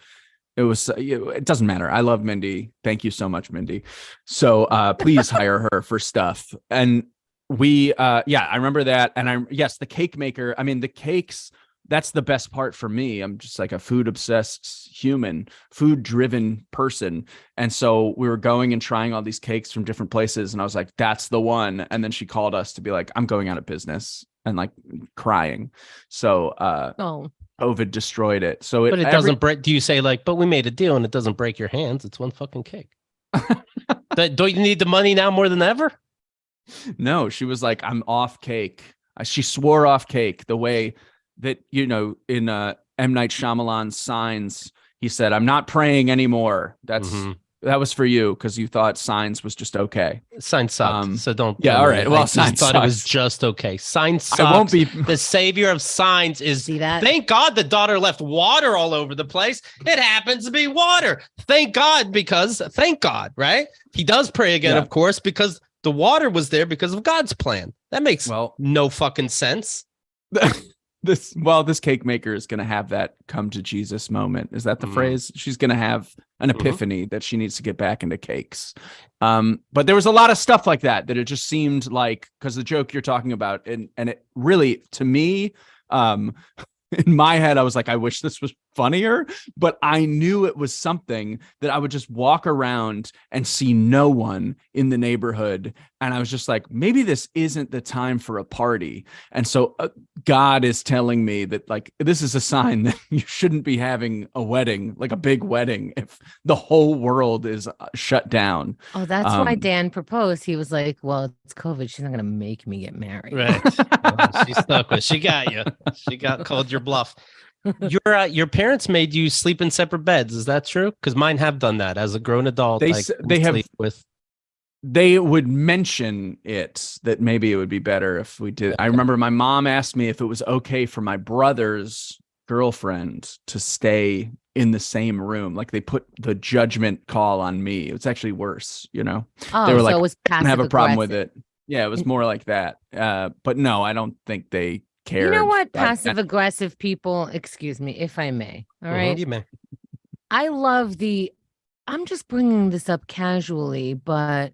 [SPEAKER 3] it was it doesn't matter. I love Mindy. Thank you so much, Mindy. So please hire her for stuff. And we I remember that. And yes, the cake maker. I mean, the cakes, that's the best part for me. I'm just like a food obsessed human, food driven person. And so we were going and trying all these cakes from different places. And I was like, that's the one. And then she called us to be like, I'm going out of business, and like crying. So
[SPEAKER 2] Oh,
[SPEAKER 3] COVID destroyed it. So
[SPEAKER 1] But it doesn't break. Do you say like, but we made a deal and it doesn't break your hands? It's one fucking cake. Don't you need the money now more than ever?
[SPEAKER 3] No, she was like, I'm off cake. She swore off cake the way that, you know, in M. Night Shyamalan's Signs, he said, I'm not praying anymore. That was for you because you thought Signs was just okay.
[SPEAKER 1] Signs sucked. So don't.
[SPEAKER 3] Yeah, all right. Well,
[SPEAKER 1] I
[SPEAKER 3] Signs
[SPEAKER 1] thought
[SPEAKER 3] sucks.
[SPEAKER 1] it was just okay. Signs sucks.
[SPEAKER 3] I won't be.
[SPEAKER 1] The savior of Signs is.
[SPEAKER 2] see that?
[SPEAKER 1] Thank God the daughter left water all over the place. It happens to be water. Thank God, right? He does pray again,
[SPEAKER 3] Yeah.
[SPEAKER 1] of course, because the water was there because of God's plan. That makes no fucking sense.
[SPEAKER 3] This cake maker is going to have that come to Jesus moment. Is that the phrase? She's going to have an epiphany that she needs to get back into cakes. But there was a lot of stuff like that it just seemed like, because the joke you're talking about, and it really, to me, in my head, I was like, I wish this was funnier, but I knew it was something that I would just walk around and see no one in the neighborhood. And I was just like, maybe this isn't the time for a party. And so God is telling me that like, this is a sign that you shouldn't be having a wedding, like a big wedding, if the whole world is shut down.
[SPEAKER 2] Oh, that's why Dan proposed. He was like, well, it's COVID. She's not going to make me get married.
[SPEAKER 1] Right. Well, she stuck with. She got you. She called your bluff. Your parents made you sleep in separate beds. Is that true? Because mine have done that as a grown adult.
[SPEAKER 3] They would mention it that maybe it would be better if we did. I remember my mom asked me if it was okay for my brother's girlfriend to stay in the same room. Like they put the judgment call on me. It's actually worse, you know.
[SPEAKER 2] Oh,
[SPEAKER 3] they were
[SPEAKER 2] so
[SPEAKER 3] like,
[SPEAKER 2] it was
[SPEAKER 3] I don't have a problem with
[SPEAKER 2] passive-aggressive.
[SPEAKER 3] it. Yeah, it was more like that. But no, I don't think they cared.
[SPEAKER 2] You know what? Passive aggressive people, excuse me, if I may. All right.
[SPEAKER 1] You may.
[SPEAKER 2] I love I'm just bringing this up casually, but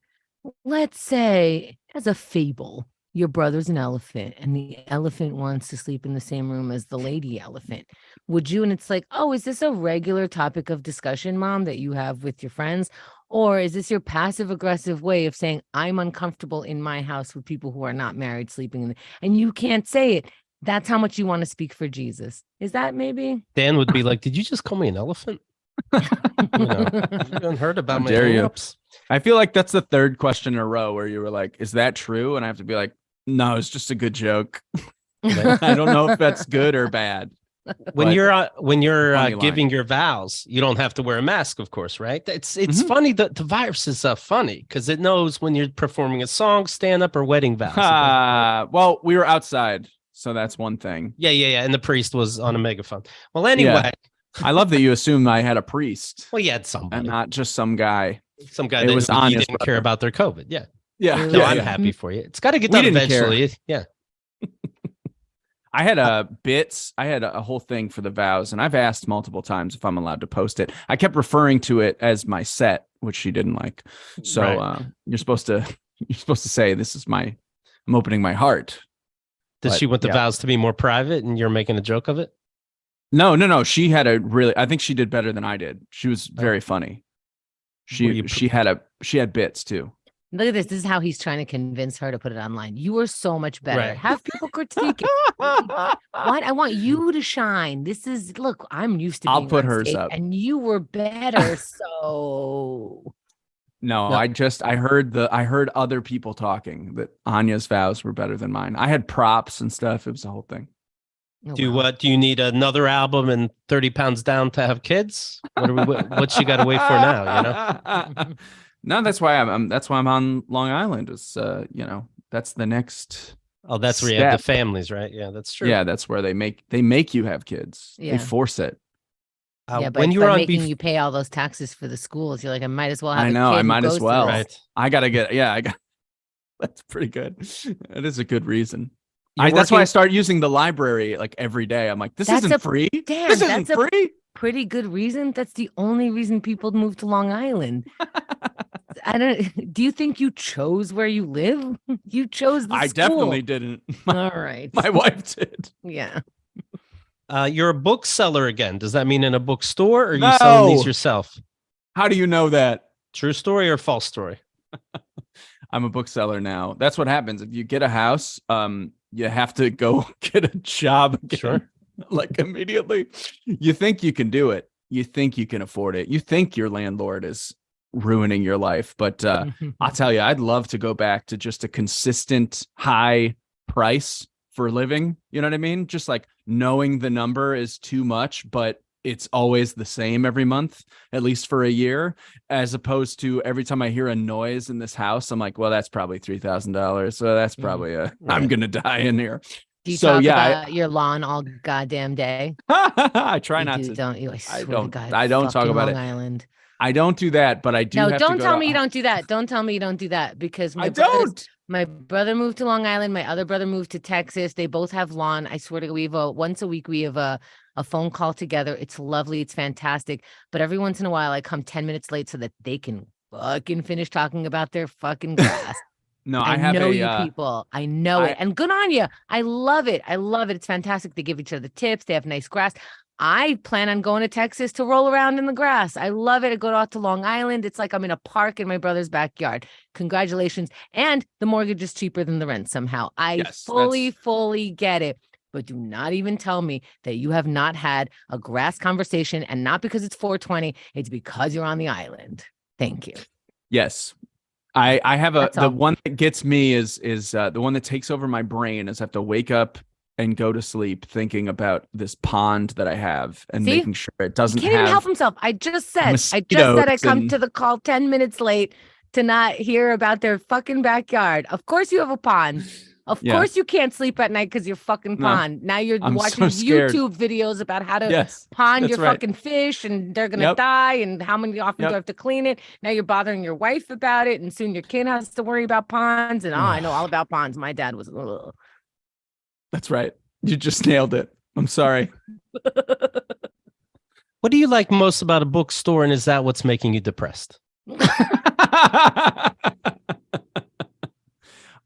[SPEAKER 2] let's say as a fable, your brother's an elephant and the elephant wants to sleep in the same room as the lady elephant. Would you? And it's like, oh, is this a regular topic of discussion, Mom, that you have with your friends? Or is this your passive aggressive way of saying, I'm uncomfortable in my house with people who are not married sleeping in and you can't say it? That's how much you want to speak for Jesus. Is that maybe?
[SPEAKER 1] Dan would be like, did you just call me an elephant? You haven't heard about my
[SPEAKER 3] dare you.
[SPEAKER 1] hang-ups?
[SPEAKER 3] I feel like that's the third question in a row where you were like, is that true? And I have to be like, no, it's just a good joke. I don't know if that's good or bad.
[SPEAKER 1] When you're
[SPEAKER 3] funny
[SPEAKER 1] giving
[SPEAKER 3] line.
[SPEAKER 1] your vows, you don't have to wear a mask, of course, right? It's funny that the virus is funny because it knows when you're performing a song, stand up, or wedding vows.
[SPEAKER 3] Well, we were outside, so that's one thing.
[SPEAKER 1] Yeah. And the priest was on a megaphone. Well, anyway.
[SPEAKER 3] Yeah. I love that you assumed I had a priest.
[SPEAKER 1] Well, you had somebody.
[SPEAKER 3] And not just some guy.
[SPEAKER 1] Some guy
[SPEAKER 3] It
[SPEAKER 1] that
[SPEAKER 3] was
[SPEAKER 1] you
[SPEAKER 3] Anya's
[SPEAKER 1] didn't care
[SPEAKER 3] brother.
[SPEAKER 1] about their COVID. Yeah.
[SPEAKER 3] Yeah.
[SPEAKER 1] No, I'm happy for you. It's got to get
[SPEAKER 3] We
[SPEAKER 1] done
[SPEAKER 3] didn't care.
[SPEAKER 1] eventually. Yeah.
[SPEAKER 3] I had bits. I had a whole thing for the vows, and I've asked multiple times if I'm allowed to post it. I kept referring to it as my set, which she didn't like. So
[SPEAKER 1] Right.
[SPEAKER 3] you're supposed to say this is I'm opening my heart.
[SPEAKER 1] Does
[SPEAKER 3] But,
[SPEAKER 1] she want the
[SPEAKER 3] yeah.
[SPEAKER 1] vows to be more private and you're making a joke of it?
[SPEAKER 3] No. She had I think she did better than I did. She was very funny. She had bits too.
[SPEAKER 2] Look at this. This is how he's trying to convince her to put it online. You are so much better.
[SPEAKER 1] Right.
[SPEAKER 2] Have people critique it. What? I want you to shine. Look, I'm used to
[SPEAKER 3] I'll
[SPEAKER 2] being
[SPEAKER 3] put
[SPEAKER 2] on
[SPEAKER 3] hers
[SPEAKER 2] stage,
[SPEAKER 3] up.
[SPEAKER 2] and you were better. So
[SPEAKER 3] No,
[SPEAKER 1] No.
[SPEAKER 3] I heard other people talking that Anya's vows were better than mine. I had props and stuff. It was a whole thing.
[SPEAKER 2] oh,
[SPEAKER 1] Do
[SPEAKER 2] wow.
[SPEAKER 1] you need another album and 30 pounds down to have kids? What you got to wait for now? You know.
[SPEAKER 3] No, that's why I'm on Long Island. Is that's the next
[SPEAKER 1] Oh, that's where you have the
[SPEAKER 3] step.
[SPEAKER 1] families, right? Yeah, that's true.
[SPEAKER 3] Yeah, that's where they make you have kids. They
[SPEAKER 2] Yeah.
[SPEAKER 3] force it.
[SPEAKER 2] Yeah,
[SPEAKER 1] when you
[SPEAKER 2] by
[SPEAKER 1] were on
[SPEAKER 2] making you pay all those taxes for the schools, you're like, I might as well have
[SPEAKER 3] I
[SPEAKER 2] a
[SPEAKER 3] know,
[SPEAKER 2] kid
[SPEAKER 3] I
[SPEAKER 2] who
[SPEAKER 3] might as
[SPEAKER 2] goes to
[SPEAKER 3] well.
[SPEAKER 2] this.
[SPEAKER 1] right.
[SPEAKER 3] I gotta get. Yeah, I got. That's pretty good. That is a good reason.
[SPEAKER 1] You're
[SPEAKER 3] That's why I
[SPEAKER 1] working-
[SPEAKER 3] start using the library like every day. I'm like, this
[SPEAKER 2] That's
[SPEAKER 3] isn't free.
[SPEAKER 2] Damn,
[SPEAKER 3] This isn't
[SPEAKER 2] that's a
[SPEAKER 3] free.
[SPEAKER 2] pretty good reason. That's the only reason people move to Long Island. I don't. Do you think you chose where you live? You chose the
[SPEAKER 3] I
[SPEAKER 2] school.
[SPEAKER 3] definitely didn't.
[SPEAKER 2] All right.
[SPEAKER 3] My wife did.
[SPEAKER 2] Yeah.
[SPEAKER 1] You're a bookseller again. Does that mean in a bookstore, or are you selling these
[SPEAKER 3] No.
[SPEAKER 1] yourself?
[SPEAKER 3] How do you know that?
[SPEAKER 1] True story or false story?
[SPEAKER 3] I'm a bookseller now. That's what happens. If you get a house, you have to go get a job again,
[SPEAKER 1] Sure.
[SPEAKER 3] like immediately. You think you can do it. You think you can afford it. You think your landlord is ruining your life. But I'll tell you, I'd love to go back to just a consistent high price for living. You know what I mean? Just like knowing the number is too much, but it's always the same every month, at least for a year, as opposed to every time I hear a noise in this house, I'm like, well, that's probably $3,000. So that's probably I'm
[SPEAKER 1] Right.
[SPEAKER 3] going to die in here.
[SPEAKER 2] Do you
[SPEAKER 3] So,
[SPEAKER 2] talk
[SPEAKER 3] yeah,
[SPEAKER 2] about your lawn all goddamn day?
[SPEAKER 3] I try
[SPEAKER 2] You
[SPEAKER 3] not
[SPEAKER 2] do,
[SPEAKER 3] to.
[SPEAKER 2] don't you? I swear to
[SPEAKER 3] don't-
[SPEAKER 2] God,
[SPEAKER 3] I don't talk
[SPEAKER 2] fucking
[SPEAKER 3] about
[SPEAKER 2] Long
[SPEAKER 3] it.
[SPEAKER 2] Island.
[SPEAKER 3] I don't do that, but I do
[SPEAKER 2] No,
[SPEAKER 3] have to
[SPEAKER 2] don't
[SPEAKER 3] go
[SPEAKER 2] tell
[SPEAKER 3] to-
[SPEAKER 2] me you don't do that. Don't tell me you don't do that because
[SPEAKER 3] I don't.
[SPEAKER 2] My brother moved to Long Island. My other brother moved to Texas. They both have lawn. I swear to God, we have once a week we have a phone call together. It's lovely. It's fantastic. But every once in a while, I come 10 minutes late so that they can fucking finish talking about their fucking grass.
[SPEAKER 3] No,
[SPEAKER 2] I
[SPEAKER 3] have
[SPEAKER 2] know
[SPEAKER 3] a,
[SPEAKER 2] you people. I know it. And good on you. I love it. I love it. It's fantastic. They give each other tips. They have nice grass. I plan on going to Texas to roll around in the grass. I love it. I go out to Long Island. It's like I'm in a park in my brother's backyard. Congratulations. And the mortgage is cheaper than the rent somehow. I fully get it. But do not even tell me that you have not had a grass conversation, and not because it's 420. It's because you're on the island. Thank you.
[SPEAKER 3] Yes. I have
[SPEAKER 2] That's
[SPEAKER 3] the
[SPEAKER 2] all.
[SPEAKER 3] one that gets me is the one that takes over my brain is I have to wake up and go to sleep thinking about this pond that I have and
[SPEAKER 2] See?
[SPEAKER 3] making sure it
[SPEAKER 2] He
[SPEAKER 3] doesn't
[SPEAKER 2] can't even help
[SPEAKER 3] have
[SPEAKER 2] himself. I just said I
[SPEAKER 3] mosquitoes
[SPEAKER 2] come
[SPEAKER 3] and-
[SPEAKER 2] to the call 10 minutes late to not hear about their fucking backyard. Of course you have a pond. Of
[SPEAKER 3] Yeah.
[SPEAKER 2] course you can't sleep at night because you're fucking
[SPEAKER 3] No,
[SPEAKER 2] pond. Now you're
[SPEAKER 3] I'm
[SPEAKER 2] watching
[SPEAKER 3] so scared.
[SPEAKER 2] YouTube videos about how to
[SPEAKER 3] Yes,
[SPEAKER 2] pond
[SPEAKER 3] that's
[SPEAKER 2] your
[SPEAKER 3] right.
[SPEAKER 2] fucking fish and they're gonna
[SPEAKER 3] Yep.
[SPEAKER 2] die and how many often
[SPEAKER 3] Yep.
[SPEAKER 2] do I have to clean it? Now you're bothering your wife about it and soon your kid has to worry about ponds and I know all about ponds. My dad was ugh.
[SPEAKER 3] That's right. You just nailed it. I'm sorry.
[SPEAKER 1] What do you like most about a bookstore, and is that what's making you depressed?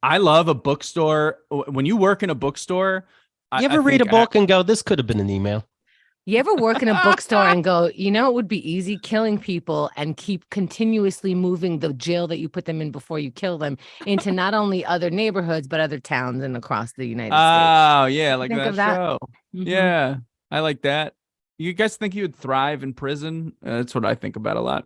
[SPEAKER 3] I love a bookstore. When you work in a bookstore,
[SPEAKER 1] You ever read a book and go, this could have been an email?
[SPEAKER 2] You ever work in a bookstore and go, you know, it would be easy killing people and keep continuously moving the jail that you put them in before you kill them into not only other neighborhoods, but other towns and across the United States.
[SPEAKER 3] Oh, yeah, like
[SPEAKER 2] Think
[SPEAKER 3] that
[SPEAKER 2] of that.
[SPEAKER 3] show.
[SPEAKER 2] Mhm.
[SPEAKER 3] Yeah, I like that. You guys think you would thrive in prison? That's what I think about a lot.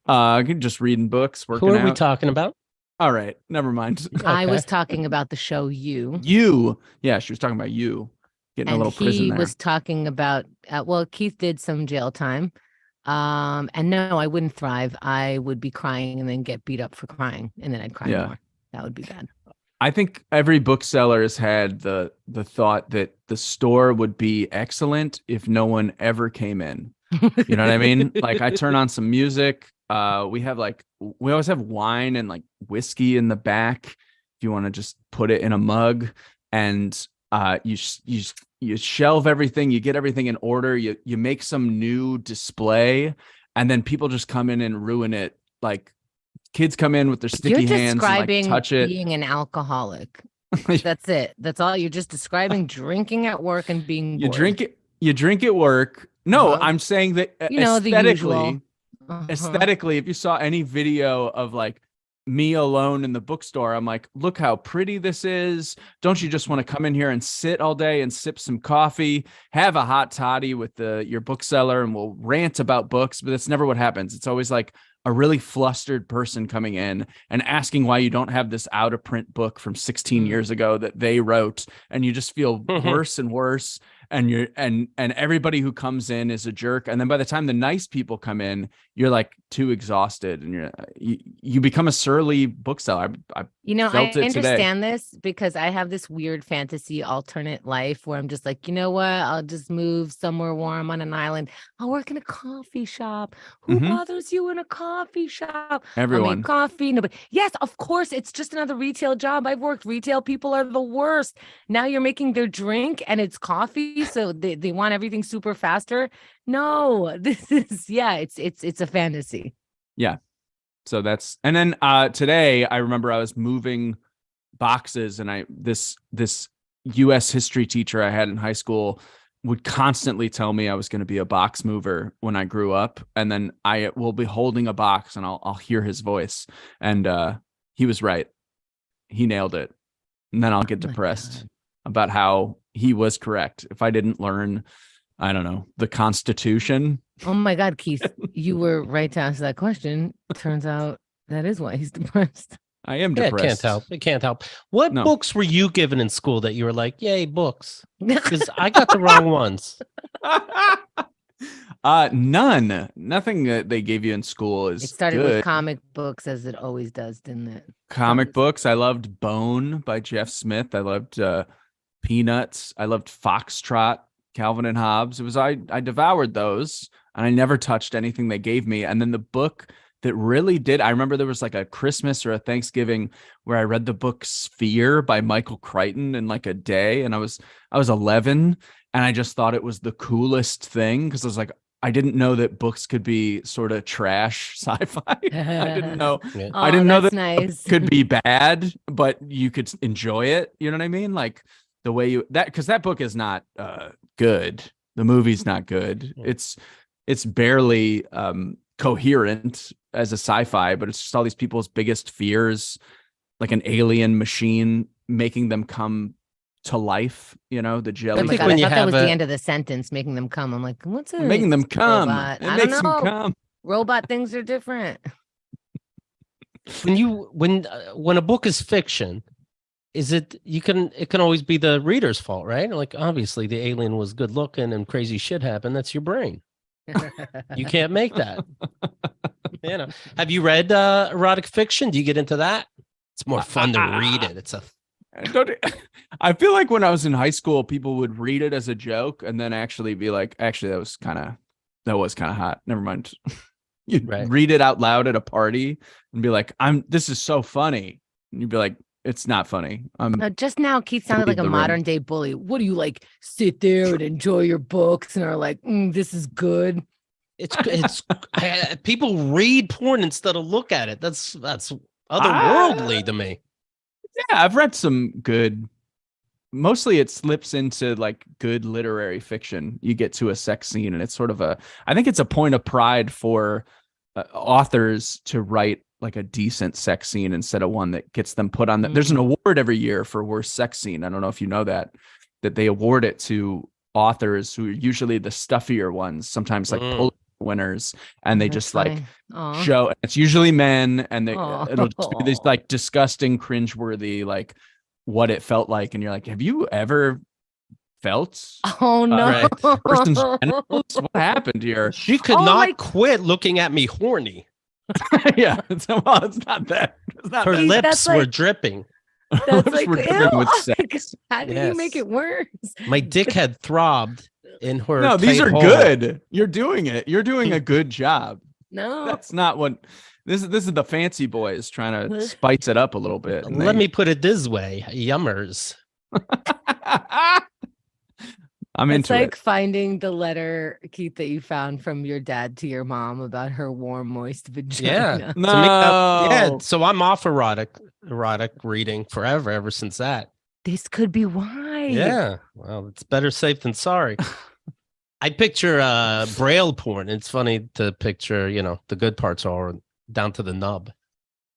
[SPEAKER 3] I can just reading books, working
[SPEAKER 1] Who are
[SPEAKER 3] out.
[SPEAKER 1] we talking about?
[SPEAKER 3] All right, never mind.
[SPEAKER 2] I
[SPEAKER 1] Okay.
[SPEAKER 2] was talking about the show You.
[SPEAKER 3] Yeah, she was talking about you getting a
[SPEAKER 2] And
[SPEAKER 3] little prison
[SPEAKER 2] he
[SPEAKER 3] there.
[SPEAKER 2] was talking about, well, Keith did some jail time. And no, I wouldn't thrive. I would be crying and then get beat up for crying. And then I'd cry
[SPEAKER 3] Yeah.
[SPEAKER 2] more. That would be bad.
[SPEAKER 3] I think every bookseller has had the thought that the store would be excellent if no one ever came in. You know what I mean? Like I turn on some music. We always have wine and like whiskey in the back. If you want to just put it in a mug, and you shelve everything, you get everything in order. You make some new display, and then people just come in and ruin it. Like kids come in with their sticky
[SPEAKER 2] You're
[SPEAKER 3] hands and like
[SPEAKER 2] describing
[SPEAKER 3] touch it.
[SPEAKER 2] being an alcoholic. That's it. That's all. You're just describing drinking at work and being
[SPEAKER 3] You
[SPEAKER 2] bored.
[SPEAKER 3] drink it. You drink at work. No,
[SPEAKER 2] Uh-huh.
[SPEAKER 3] I'm saying that
[SPEAKER 2] You know, the
[SPEAKER 3] aesthetically,
[SPEAKER 2] usual. Uh-huh.
[SPEAKER 3] aesthetically, if you saw any video of like me alone in the bookstore, I'm like, look how pretty this is. Don't you just want to come in here and sit all day and sip some coffee, have a hot toddy with your bookseller, and we'll rant about books? But that's never what happens. It's always like, a really flustered person coming in and asking why you don't have this out of print book from 16 years ago that they wrote, and you just feel worse and worse. And and everybody who comes in is a jerk. And then by the time the nice people come in, you're like too exhausted, and you become a surly bookseller. I felt
[SPEAKER 2] I
[SPEAKER 3] it today.
[SPEAKER 2] understand this because I have this weird fantasy alternate life where I'm just like, you know what? I'll just move somewhere warm on an island. I'll work in a coffee shop. Who bothers you in a coffee shop?
[SPEAKER 3] Everyone.
[SPEAKER 2] I'll make coffee. Nobody. Yes, of course. It's just another retail job. I've worked retail. People are the worst. Now you're making their drink and it's coffee. So they want everything super faster. No, this is, it's a fantasy.
[SPEAKER 3] Yeah. So and then today I remember I was moving boxes, and this US history teacher I had in high school would constantly tell me I was going to be a box mover when I grew up. And then I will be holding a box and I'll hear his voice, and he was right. He nailed it. And then I'll get depressed about how he was correct. If I didn't learn, I don't know, the Constitution.
[SPEAKER 2] Oh my God, Keith, you were right to ask that question. Turns out that is why he's depressed.
[SPEAKER 3] I am depressed.
[SPEAKER 1] It can't help. It can't help. What books were you given in school that you were like, yay, books? Because I got the wrong ones.
[SPEAKER 3] None. Nothing that they gave you in school is. It
[SPEAKER 2] started
[SPEAKER 3] good.
[SPEAKER 2] with comic books, as it always does, didn't it?
[SPEAKER 3] Comic books. I loved Bone by Jeff Smith. I loved Peanuts. I loved Foxtrot, Calvin and Hobbes. I devoured those, and I never touched anything they gave me. And then the book that really did, I remember there was like a Christmas or a Thanksgiving where I read the book Sphere by Michael Crichton in like a day. And I was 11, and I just thought it was the coolest thing, because I was like, I didn't know that books could be sort of trash sci-fi. I didn't know. I didn't know that
[SPEAKER 2] nice.
[SPEAKER 3] Could be bad, but you could enjoy it. You know what I mean? Like the way because that book is not good. The movie's not good. It's barely coherent as a sci-fi, but it's just all these people's biggest fears, like an alien machine making them come to life, the jelly.
[SPEAKER 2] Oh my God, I thought that was the end of the sentence, making them come. I'm like, what's it?
[SPEAKER 3] Making them come.
[SPEAKER 2] Robot?
[SPEAKER 3] It makes them come.
[SPEAKER 2] Robot things are different.
[SPEAKER 1] When a book is fiction, it can always be the reader's fault, right? Like, obviously the alien was good looking and crazy shit happened. That's your brain. You can't make that. Have you read erotic fiction? Do you get into that? It's more fun to read it.
[SPEAKER 3] I feel like when I was in high school, people would read it as a joke and then actually be like, actually, that was kind of hot. Never mind. You'd read it out loud at a party and be like, this is so funny. And you'd be like, it's not funny.
[SPEAKER 2] Just now, Keith sounded like a modern day bully. What do you like? Sit there and enjoy your books and are like, this is good.
[SPEAKER 1] It's people read porn instead of look at it. That's otherworldly to me.
[SPEAKER 3] Yeah, I've read some good. Mostly it slips into like good literary fiction. You get to a sex scene and it's sort of I think it's a point of pride for authors to write like a decent sex scene instead of one that gets them put on there's an award every year for worst sex scene. I don't know if you know that they award it to authors who are usually the stuffier ones, sometimes like Pulitzer winners, and they just like show, it's usually men, and it'll just be this like disgusting, cringeworthy, like what it felt like. And you're like, have you ever felt person's genitals? What happened here?
[SPEAKER 1] She could not quit looking at me horny.
[SPEAKER 3] Yeah, it's not that.
[SPEAKER 1] Her lips were dripping.
[SPEAKER 2] That's like,
[SPEAKER 3] with sex.
[SPEAKER 2] How did you make it worse?
[SPEAKER 1] My dick had throbbed in her.
[SPEAKER 3] No, these are good. You're doing it. You're doing a good job.
[SPEAKER 2] No,
[SPEAKER 3] that's not what. This is the fancy boys trying to spice it up a little bit.
[SPEAKER 1] Let me put it this way: yummers.
[SPEAKER 2] It's like finding the letter, Keith, that you found from your dad to your mom about her warm, moist vagina.
[SPEAKER 1] Yeah, no. So I'm off erotic reading forever. Ever since that,
[SPEAKER 2] this could be why.
[SPEAKER 1] Yeah, well, it's better safe than sorry. I picture braille porn. It's funny to picture, the good parts are down to the nub.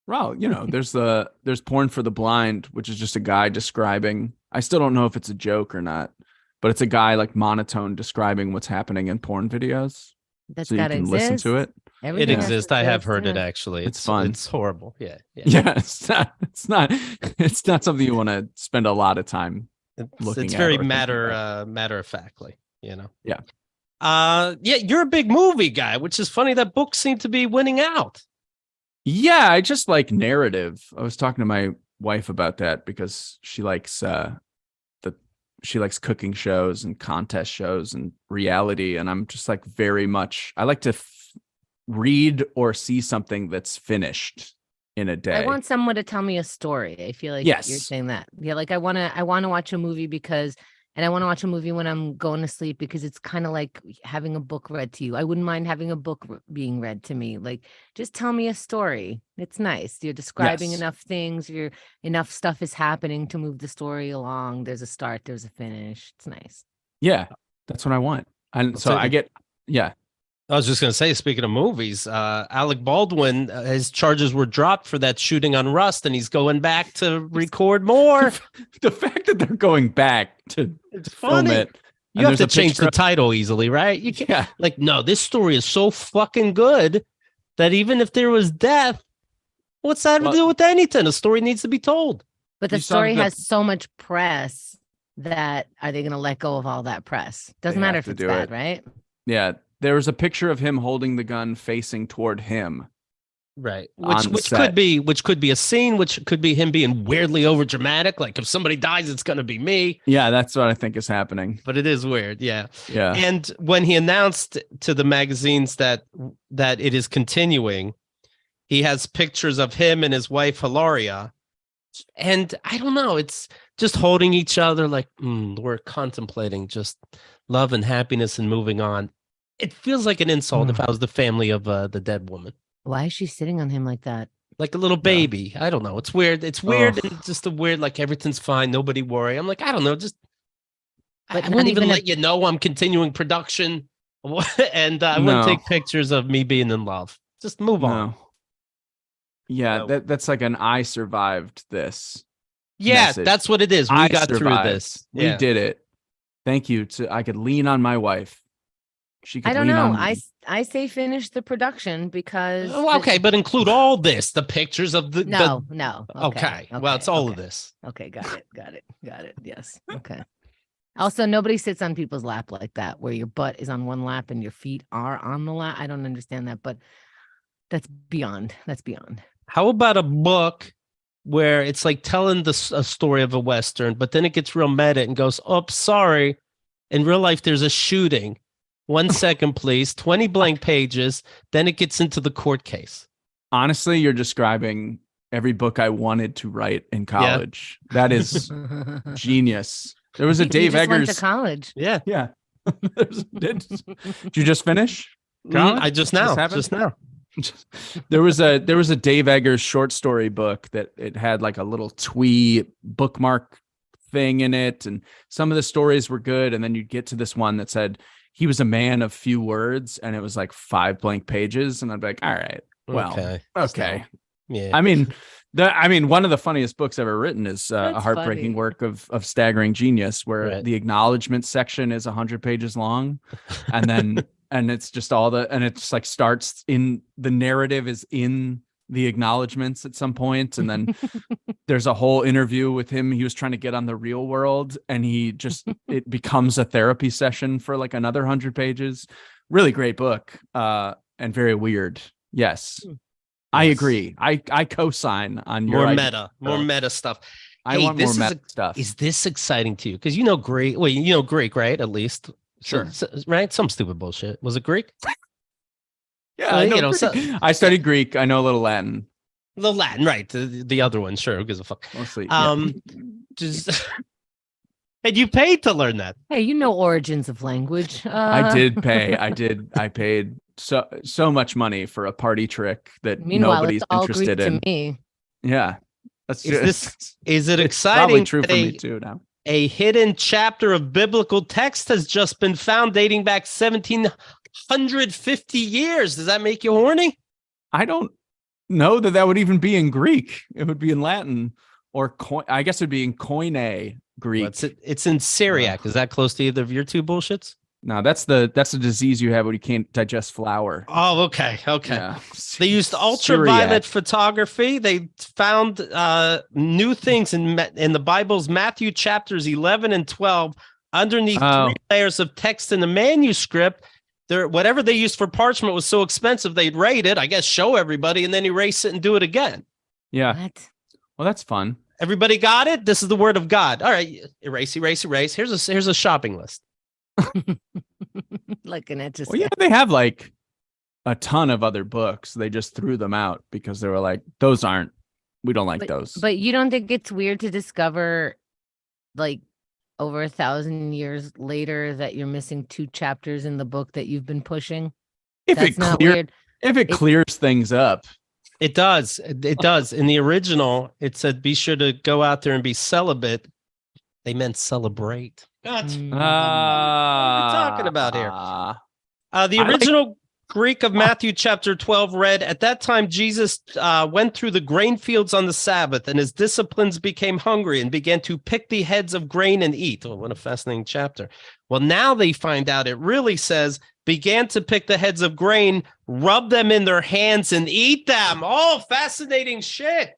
[SPEAKER 3] Well, there's porn for the blind, which is just a guy describing. I still don't know if it's a joke or not. But it's a guy like monotone describing what's happening in porn videos.
[SPEAKER 2] That's
[SPEAKER 3] so you can listen to it.
[SPEAKER 1] It
[SPEAKER 2] Everything has
[SPEAKER 1] exists.
[SPEAKER 2] to
[SPEAKER 1] I have
[SPEAKER 2] exist,
[SPEAKER 1] heard it
[SPEAKER 2] yeah.
[SPEAKER 1] actually.
[SPEAKER 3] It's fun.
[SPEAKER 1] It's horrible. Yeah.
[SPEAKER 3] Yeah, it's not something you want to spend a lot of time looking
[SPEAKER 1] It's
[SPEAKER 3] at
[SPEAKER 1] very
[SPEAKER 3] or thinking about.
[SPEAKER 1] matter of factly, you know.
[SPEAKER 3] Yeah.
[SPEAKER 1] Yeah, you're a big movie guy, which is funny that books seem to be winning out.
[SPEAKER 3] Yeah, I just like narrative. I was talking to my wife about that because she likes she likes cooking shows and contest shows and reality, and I'm just like very much I like to read or see something that's finished in a day.
[SPEAKER 2] I want someone to tell me a story. I feel like you're saying that. Yeah, like I want to watch a movie and I want to watch a movie when I'm going to sleep because it's kind of like having a book read to you. I wouldn't mind having a book being read to me. Like, just tell me a story. It's nice. You're describing enough things. Enough stuff is happening to move the story along. There's a start. There's a finish. It's nice.
[SPEAKER 3] Yeah, that's what I want. And so I get,
[SPEAKER 1] I was just going to say, speaking of movies, Alec Baldwin, his charges were dropped for that shooting on Rust, and he's going back to record more.
[SPEAKER 3] The fact that they're going back to film it.
[SPEAKER 1] You have to change the title easily, right? You can't, like, no, this story is so fucking good that even if there was death, what's that to do with anything? A story needs to be told.
[SPEAKER 2] But the story has so much press that are they going to let go of all that press? Doesn't matter if it's bad, right?
[SPEAKER 3] Yeah. There was a picture of him holding the gun facing toward him.
[SPEAKER 1] Right. Which could be a scene, which could be him being weirdly over dramatic. Like if somebody dies, it's going to be me.
[SPEAKER 3] Yeah, that's what I think is happening.
[SPEAKER 1] But it is weird. Yeah.
[SPEAKER 3] Yeah.
[SPEAKER 1] And when he announced to the magazines that it is continuing, he has pictures of him and his wife, Hilaria. And I don't know, it's just holding each other like we're contemplating just love and happiness and moving on. It feels like an insult if I was the family of the dead woman.
[SPEAKER 2] Why is she sitting on him like that?
[SPEAKER 1] Like a little baby. Yeah. I don't know. It's weird. It's weird and just a weird, like everything's fine. Nobody worry. I'm like, I don't know. Just, I wouldn't even let you know I'm continuing production. And I wouldn't take pictures of me being in love. Just move on.
[SPEAKER 3] Yeah, that's like an I survived this.
[SPEAKER 1] Yeah,
[SPEAKER 3] message. That's
[SPEAKER 1] what it is. We got through this.
[SPEAKER 3] We did it. Thank you. I could lean on my wife. She could
[SPEAKER 2] I don't know. I say finish the production because
[SPEAKER 1] okay, but include all this, the pictures of the
[SPEAKER 2] no.
[SPEAKER 1] Okay. Well, it's all of this.
[SPEAKER 2] Okay, got it. Yes. Okay. Also, nobody sits on people's lap like that, where your butt is on one lap and your feet are on the lap. I don't understand that, but that's beyond.
[SPEAKER 1] How about a book where it's like telling a story of a Western, but then it gets real meta and goes, oh, sorry. In real life, there's a shooting. 1 second, please. 20 blank pages. Then it gets into the court case.
[SPEAKER 3] Honestly, you're describing every book I wanted to write in college. Yeah. That is genius. There was a Dave Eggers.
[SPEAKER 2] Went to college.
[SPEAKER 3] Yeah. Did you just finish?
[SPEAKER 1] I just now.
[SPEAKER 3] There was a Dave Eggers short story book that it had like a little twee bookmark thing in it, and some of the stories were good, and then you'd get to this one that said he was a man of few words, and it was like 5 blank pages, and I'd be like, all right, well, okay.
[SPEAKER 1] So, yeah.
[SPEAKER 3] I mean, one of the funniest books ever written is a heartbreaking work of staggering genius, where the acknowledgement section is 100 pages long, and then and it's just and it's like starts in the narrative is in the acknowledgements at some point, and then there's a whole interview with him. He was trying to get on The Real World, and it becomes a therapy session for like another 100 pages. Really great book, and very weird. Yes. I agree. I co-sign on your
[SPEAKER 1] more meta stuff.
[SPEAKER 3] I want more meta stuff.
[SPEAKER 1] Is this exciting to you? Because you know Greek. Well, you know Greek, right? At least,
[SPEAKER 3] sure,
[SPEAKER 1] right? Some stupid bullshit. Was it Greek?
[SPEAKER 3] Yeah, I know. I studied Greek. I know a little Latin.
[SPEAKER 1] The Latin, right? The other one, sure. Who gives a fuck?
[SPEAKER 3] Mostly.
[SPEAKER 1] Just and you paid to learn that.
[SPEAKER 2] Hey, you know origins of language.
[SPEAKER 3] I did pay. I paid so much money for a party trick that nobody's
[SPEAKER 2] it's all
[SPEAKER 3] interested
[SPEAKER 2] Greek
[SPEAKER 3] in.
[SPEAKER 2] To me.
[SPEAKER 3] Yeah,
[SPEAKER 1] is it exciting?
[SPEAKER 3] Probably true for me too now.
[SPEAKER 1] A hidden chapter of biblical text has just been found dating back 150 years. Does that make you horny?
[SPEAKER 3] I don't know that would even be in Greek. It would be in Latin or I guess it'd be in Koine Greek.
[SPEAKER 1] Well, it's in Syriac. Is that close to either of your two bullshits?
[SPEAKER 3] No, that's the disease you have when you can't digest flour.
[SPEAKER 1] Oh, okay.
[SPEAKER 3] Yeah.
[SPEAKER 1] They used ultraviolet photography. They found new things in the Bible's Matthew chapters 11 and 12 underneath 3 layers of text in the manuscript. Whatever they used for parchment was so expensive, they'd rate it, I guess, show everybody, and then erase it and do it again.
[SPEAKER 3] Yeah.
[SPEAKER 2] What?
[SPEAKER 3] Well, that's fun.
[SPEAKER 1] Everybody got it? This is the word of God. All right. Erase. Here's a shopping list.
[SPEAKER 2] Like an etch.
[SPEAKER 3] Well, yeah, they have like a ton of other books. They just threw them out because they were like, we don't like those.
[SPEAKER 2] But you don't think it's weird to discover, like, over 1,000 years later that you're missing 2 chapters in the book that you've been pushing?
[SPEAKER 3] If it clears things up.
[SPEAKER 1] It does. It does. In the original, it said, be sure to go out there and be celibate. They meant celebrate. What are we talking about here? The original Greek of Matthew chapter 12 read, at that time, Jesus went through the grain fields on the Sabbath, and his disciples became hungry and began to pick the heads of grain and eat. Oh, what a fascinating chapter. Well, now they find out it really says, began to pick the heads of grain, rub them in their hands, and eat them. Oh, fascinating shit.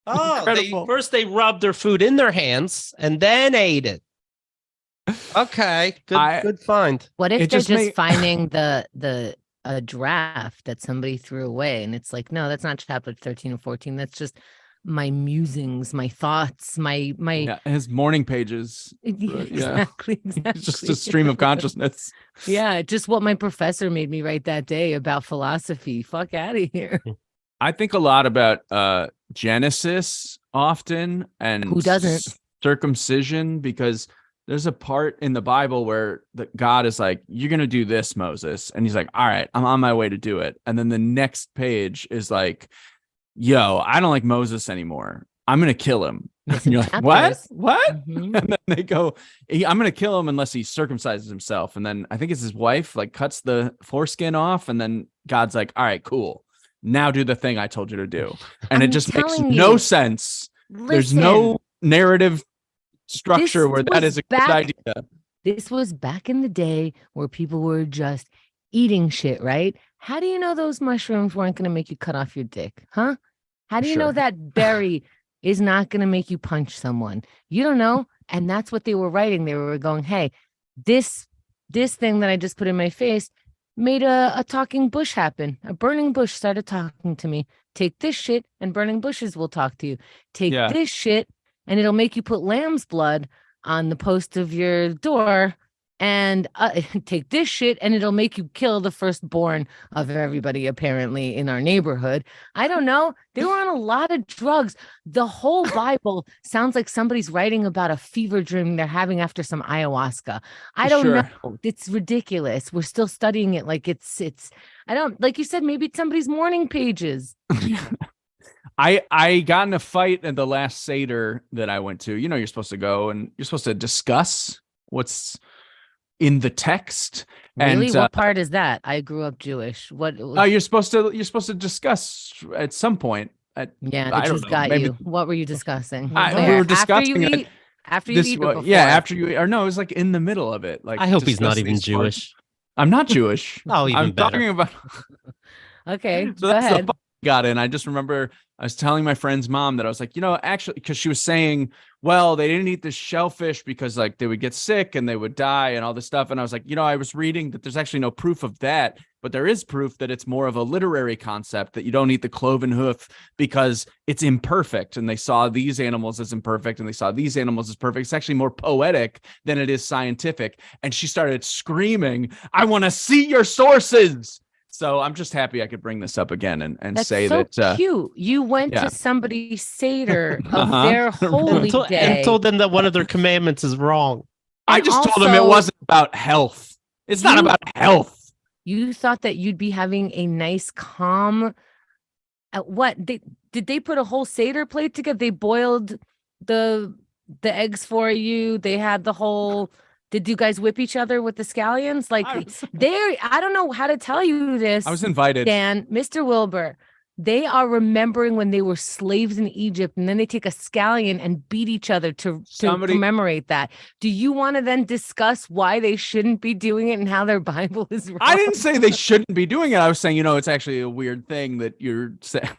[SPEAKER 1] First they rubbed their food in their hands and then ate it. Okay, good find.
[SPEAKER 2] What if they're just finding the draft that somebody threw away, and it's like, no, that's not chapter 13 or 14. That's just my musings, my thoughts,
[SPEAKER 3] his morning pages.
[SPEAKER 2] Exactly.
[SPEAKER 3] It's just a stream of consciousness.
[SPEAKER 2] Yeah, just what my professor made me write that day about philosophy. Fuck out of here.
[SPEAKER 3] I think a lot about Genesis often, and
[SPEAKER 2] who doesn't?
[SPEAKER 3] Circumcision, because there's a part in the Bible where God is like, you're going to do this, Moses. And he's like, all right, I'm on my way to do it. And then the next page is like, yo, I don't like Moses anymore. I'm going to kill him. And you're like, what?
[SPEAKER 2] Mm-hmm.
[SPEAKER 3] And then they go, I'm going to kill him unless he circumcises himself. And then I think it's his wife, like, cuts the foreskin off. And then God's like, all right, cool. Now do the thing I told you to do. And it just makes no sense. There's no narrative structure where that is a good idea.
[SPEAKER 2] This was back in the day where people were just eating shit, right? How do you know those mushrooms weren't going to make you cut off your dick? Huh? How do you know that berry is not going to make you punch someone? You don't know. And that's what they were writing. They were going, hey, this thing that I just put in my face made a talking bush happen. A burning bush started talking to me. Take this shit and burning bushes will talk to you. Take this shit and it'll make you put lamb's blood on the post of your door, and take this shit and it'll make you kill the firstborn of everybody apparently in our neighborhood. I don't know. They were on a lot of drugs. The whole Bible sounds like somebody's writing about a fever dream they're having after some ayahuasca. I don't know. It's ridiculous. We're still studying it like it's I don't, like you said, maybe it's somebody's morning pages.
[SPEAKER 3] I got in a fight at the last Seder that I went to. You know, you're supposed to go and you're supposed to discuss what's in the text.
[SPEAKER 2] Really?
[SPEAKER 3] And
[SPEAKER 2] what part is that? I grew up Jewish. What?
[SPEAKER 3] You're supposed to discuss at some point.
[SPEAKER 2] I just got maybe, you. What were you discussing?
[SPEAKER 3] We were discussing
[SPEAKER 2] after you eat,
[SPEAKER 3] after you, or no, it was like in the middle of it. Like,
[SPEAKER 1] I hope he's not even Jewish.
[SPEAKER 3] I'm not Jewish.
[SPEAKER 1] Oh, even
[SPEAKER 3] I'm
[SPEAKER 1] better.
[SPEAKER 3] talking about.
[SPEAKER 2] Okay,
[SPEAKER 3] so that's the got in. I just remember I was telling my friend's mom that I was like, actually, because she was saying, well, they didn't eat the shellfish because like they would get sick and they would die and all this stuff. And I was like, I was reading that there's actually no proof of that, but there is proof that it's more of a literary concept, that you don't eat the cloven hoof because it's imperfect. And they saw these animals as imperfect and they saw these animals as perfect. It's actually more poetic than it is scientific. And she started screaming, I want to see your sources. So I'm just happy I could bring this up again and say
[SPEAKER 2] so
[SPEAKER 3] that.
[SPEAKER 2] Cute. You went to somebody's Seder of their holy day
[SPEAKER 1] and told them that one of their commandments is wrong.
[SPEAKER 3] I just told them it wasn't about health. It's not about health.
[SPEAKER 2] You thought that you'd be having a nice, calm. Did they put a whole Seder plate together? They boiled the eggs for you. They had the whole. Did you guys whip each other with the scallions? Like I don't know how to tell you this.
[SPEAKER 3] I was invited.
[SPEAKER 2] Dan, Mr. Wilbur, They are remembering when they were slaves in Egypt, and then they take a scallion and beat each other to commemorate that. Do you want to then discuss why they shouldn't be doing it and how their Bible is wrong?
[SPEAKER 3] I didn't say they shouldn't be doing it. I was saying, it's actually a weird thing that you're saying.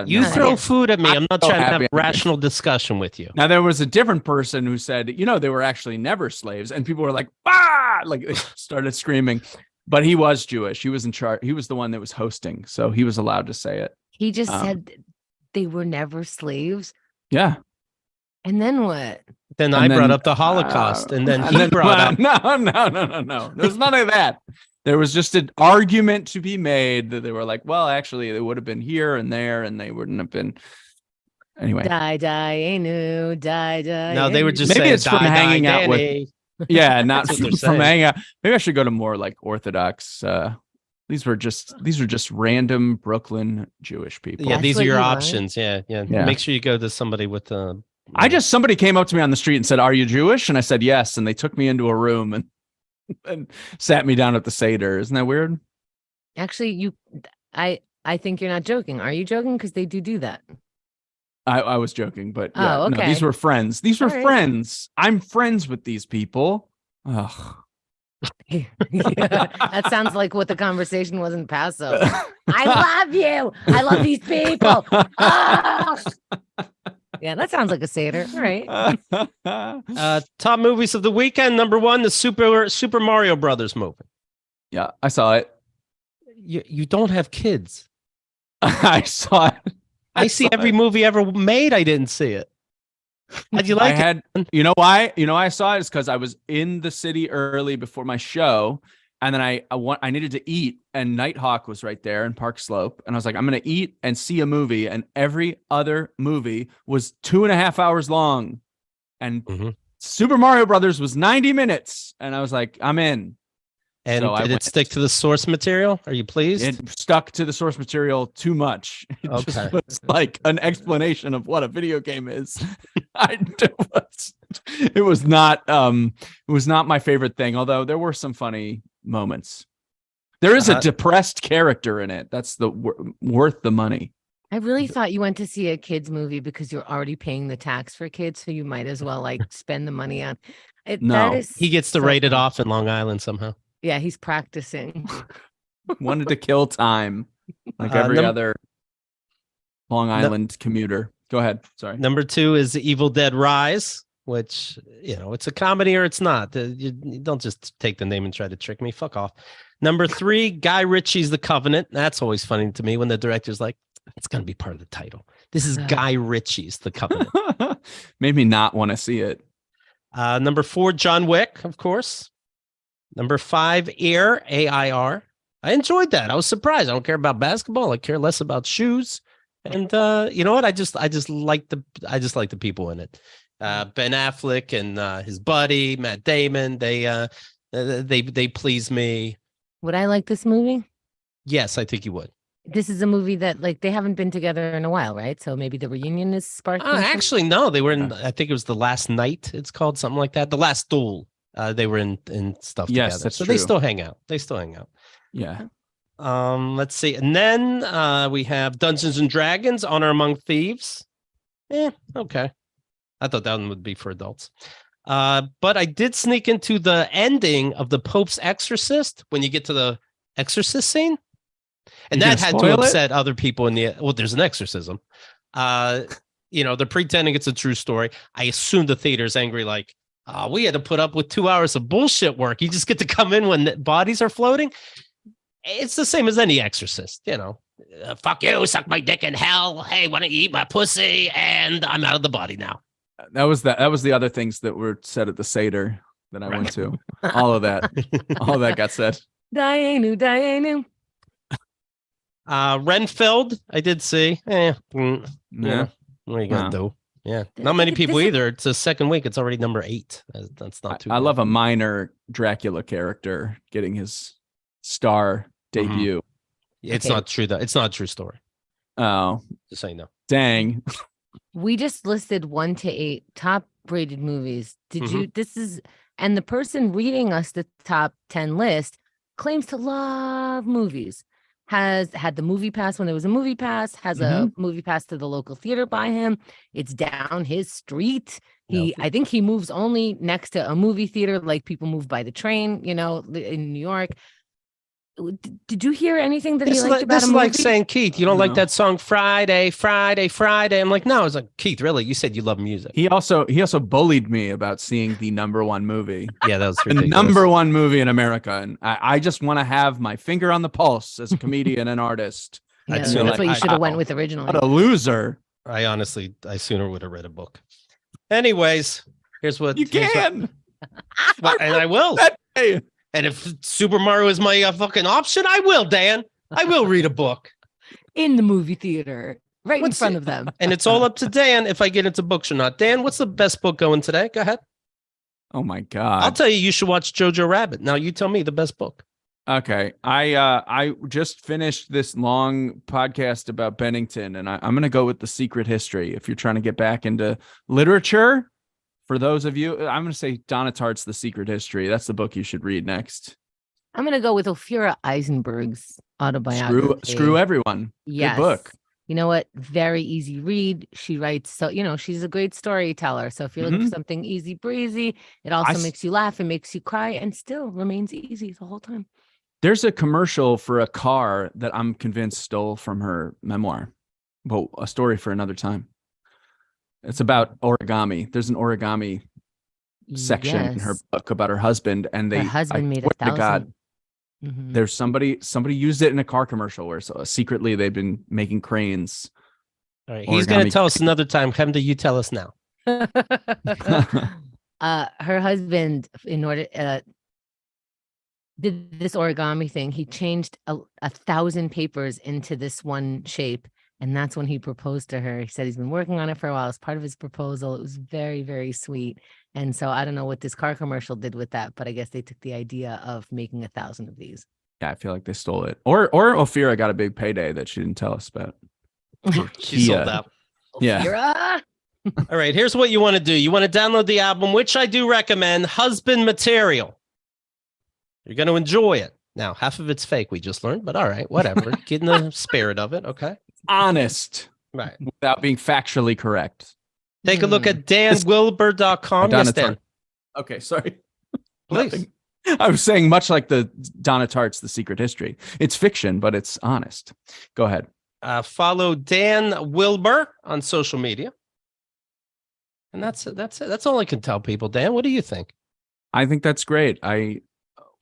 [SPEAKER 1] You throw food at me. I'm not trying to have a rational discussion with you.
[SPEAKER 3] Now, there was a different person who said, they were actually never slaves. And people were like, ah, like they started screaming. But he was Jewish. He was in charge. He was the one that was hosting. So he was allowed to say it.
[SPEAKER 2] He just said they were never slaves.
[SPEAKER 3] Yeah.
[SPEAKER 2] And then what?
[SPEAKER 1] Then I brought up the Holocaust. And then he brought up.
[SPEAKER 3] No. There's none of that. There was just an argument to be made that they were like, well, actually, they would have been here and there, and they wouldn't have been. Anyway.
[SPEAKER 2] Die.
[SPEAKER 1] No, they were just
[SPEAKER 3] maybe
[SPEAKER 1] saying,
[SPEAKER 3] it's from hanging out with. Yeah, not from hanging out. Maybe I should go to more like Orthodox. These were just random Brooklyn Jewish people.
[SPEAKER 1] Yeah, these are your options. Yeah. Make sure you go to somebody with
[SPEAKER 3] somebody came up to me on the street and said, "Are you Jewish?" And I said, "Yes." And they took me into a room and sat me down at the Seder. Isn't that weird?
[SPEAKER 2] Actually, I think you're not joking. Are you joking? Because they do that.
[SPEAKER 3] I was joking, but yeah,
[SPEAKER 2] okay.
[SPEAKER 3] No, these were friends. These were friends. I'm friends with these people. Ugh.
[SPEAKER 2] Yeah, that sounds like what the conversation was in Passover. I love you. I love these people. Yeah, that sounds like a Seder. All right.
[SPEAKER 1] Top movies of the weekend. Number 1, the Super Mario Brothers movie.
[SPEAKER 3] Yeah, I saw it.
[SPEAKER 1] You don't have kids.
[SPEAKER 3] I saw it.
[SPEAKER 1] I see every movie ever made. I didn't see it. How'd you like it?
[SPEAKER 3] You know why? I saw it is because I was in the city early before my show, and then I needed to eat, and Nighthawk was right there in Park Slope, and I was like, I'm gonna eat and see a movie, and every other movie was 2.5 hours long, and Super Mario Brothers was 90 minutes, and I was like, I'm in.
[SPEAKER 1] And did it stick to the source material? Are you pleased?
[SPEAKER 3] It stuck to the source material too much. It just was like an explanation of what a video game is. It was not my favorite thing, although there were some funny moments. There is a depressed character in it. That's worth the money.
[SPEAKER 2] I really thought you went to see a kids movie because you're already paying the tax for kids, so you might as well spend the money on it.
[SPEAKER 3] No,
[SPEAKER 1] he gets to rate it off in Long Island somehow.
[SPEAKER 2] Yeah, he's practicing.
[SPEAKER 3] Wanted to kill time like every other Long Island commuter. Go ahead. Sorry.
[SPEAKER 1] Number 2 is Evil Dead Rise, which, it's a comedy or it's not. You don't just take the name and try to trick me. Fuck off. Number 3, Guy Ritchie's The Covenant. That's always funny to me when the director's like, it's going to be part of the title. This is Guy Ritchie's The Covenant.
[SPEAKER 3] Made me not want to see it.
[SPEAKER 1] Number 4, John Wick, of course. Number 5, Air, AIR. I enjoyed that. I was surprised. I don't care about basketball. I care less about shoes. And you know what? I just like the people in it. Ben Affleck and his buddy Matt Damon. They please me.
[SPEAKER 2] Would I like this movie?
[SPEAKER 1] Yes, I think you would.
[SPEAKER 2] This is a movie that they haven't been together in a while, right? So maybe the reunion is sparking.
[SPEAKER 1] Actually, no. They were in. I think it was The Last Night. It's called something like that. The Last Duel. They were in stuff
[SPEAKER 3] yes,
[SPEAKER 1] together.
[SPEAKER 3] That's
[SPEAKER 1] so
[SPEAKER 3] true.
[SPEAKER 1] They still hang out.
[SPEAKER 3] Yeah.
[SPEAKER 1] Let's see. And then we have Dungeons and Dragons, Honor Among Thieves. Okay. I thought that one would be for adults. But I did sneak into the ending of The Pope's Exorcist when you get to the exorcist scene. And that had to upset other people there's an exorcism. They're pretending it's a true story. I assume the theater's angry, like, we had to put up with 2 hours of bullshit work. You just get to come in when the bodies are floating. It's the same as any exorcist, fuck you, suck my dick in hell. Hey, why don't you eat my pussy? And I'm out of the body now.
[SPEAKER 3] That was the other things that were said at the Seder that I went to. All of that got said.
[SPEAKER 2] Dianu.
[SPEAKER 1] Renfield, I did see.
[SPEAKER 3] Yeah.
[SPEAKER 1] What are you gonna do? Yeah, not many people either. It's the second week. It's already number 8. That's not too.
[SPEAKER 3] I love a minor Dracula character getting his star debut.
[SPEAKER 1] It's not true though. It's not a true story.
[SPEAKER 3] Oh,
[SPEAKER 1] just so you know.
[SPEAKER 3] Dang.
[SPEAKER 2] We just listed 1 to 8 top rated movies. Did you? And the person reading us the top 10 list claims to love movies. has had the movie pass when there was a movie pass, has a movie pass to the local theater by him. It's down his street. I think he moves only next to a movie theater, like people move by the train, in New York. Did you hear anything that he liked about
[SPEAKER 1] this
[SPEAKER 2] a
[SPEAKER 1] is
[SPEAKER 2] movie?
[SPEAKER 1] like saying, Keith, you don't like that song Friday, Friday, Friday. I'm like, no. I was like, Keith, really? You said you love music.
[SPEAKER 3] He also bullied me about seeing the #1 movie.
[SPEAKER 1] Yeah, that was
[SPEAKER 3] the
[SPEAKER 1] ridiculous.
[SPEAKER 3] #1 movie in America. And I just want to have my finger on the pulse as a comedian and artist.
[SPEAKER 2] Yeah, that's what you should have went with originally.
[SPEAKER 3] What a loser.
[SPEAKER 1] I sooner would have read a book. Anyways, here's what
[SPEAKER 3] you can.
[SPEAKER 1] And I will. And if Super Mario is my fucking option, I will, Dan. I will read a book.
[SPEAKER 2] In the movie theater, right in front of them.
[SPEAKER 1] And it's all up to Dan if I get into books or not. Dan, what's the best book going today? Go ahead.
[SPEAKER 3] Oh, my God.
[SPEAKER 1] I'll tell you should watch Jojo Rabbit. Now you tell me the best book.
[SPEAKER 3] Okay. I just finished this long podcast about Bennington, and I'm going to go with The Secret History. If you're trying to get back into literature, for those of you, I'm going to say Donna Tartt's The Secret History. That's the book you should read next.
[SPEAKER 2] I'm going to go with Ophira Eisenberg's autobiography.
[SPEAKER 3] Screw Everyone.
[SPEAKER 2] Yes.
[SPEAKER 3] Good book.
[SPEAKER 2] You know what? Very easy read. She writes, so, she's a great storyteller. So if you're looking for something easy breezy, it also makes you laugh and makes you cry and still remains easy the whole time.
[SPEAKER 3] There's a commercial for a car that I'm convinced stole from her memoir. But a story for another time. It's about origami. There's an origami section in her book about her husband, and
[SPEAKER 2] her husband made 1,000.
[SPEAKER 3] God, there's somebody used it in a car commercial where secretly they've been making cranes.
[SPEAKER 1] All right, he's going to tell us another time. Come to you tell us now.
[SPEAKER 2] Her husband, in order did this origami thing. He changed 1,000 papers into this one shape. And that's when he proposed to her. He said he's been working on it for a while as part of his proposal. It was very, very sweet. And so I don't know what this car commercial did with that, but I guess they took the idea of making 1,000 of these.
[SPEAKER 3] Yeah, I feel like they stole it. Or Ophira got a big payday that she didn't tell us about.
[SPEAKER 1] She sold out.
[SPEAKER 3] Yeah.
[SPEAKER 1] All right, here's what you want to do. You want to download the album, which I do recommend, Husband Material. You're going to enjoy it. Now, half of it's fake, we just learned, but all right, whatever. Get in the spirit of it, okay?
[SPEAKER 3] Honest.
[SPEAKER 1] Right.
[SPEAKER 3] Without being factually correct.
[SPEAKER 1] Take a look at danwilbur.com. Yes, Dan.
[SPEAKER 3] Okay, sorry.
[SPEAKER 1] Please.
[SPEAKER 3] I was saying much like the Donna Tartt's The Secret History. It's fiction, but it's honest. Go ahead.
[SPEAKER 1] Follow Dan Wilbur on social media. And that's it. That's all I can tell people. Dan, what do you think?
[SPEAKER 3] I think that's great. I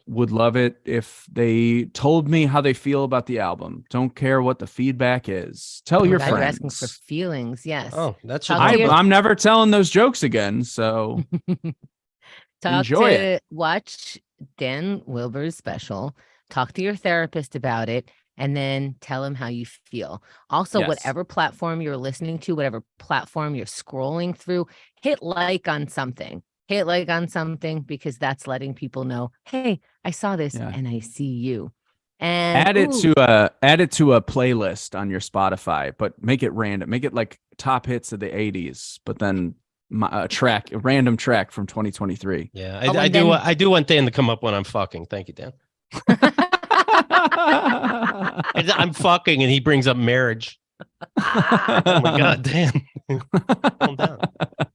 [SPEAKER 3] would love it if they told me how they feel about the album. Don't care what the feedback is. Tell your friends.
[SPEAKER 2] You're asking for feelings. Yes.
[SPEAKER 1] Oh, that's
[SPEAKER 3] I'm never telling those jokes again. So enjoy it.
[SPEAKER 2] Watch Dan Wilbur's special. Talk to your therapist about it, and then tell him how you feel. Also, whatever platform you're listening to, whatever platform you're scrolling through, hit like on something. Because that's letting people know, hey, I saw this and I see you. And
[SPEAKER 3] add it to a playlist on your Spotify, but make it random. Make it like top hits of the 80s, but then a random track from 2023.
[SPEAKER 1] Yeah, I do want Dan to come up when I'm fucking. Thank you, Dan. I'm fucking and he brings up marriage. Oh my God, Dan. Calm down.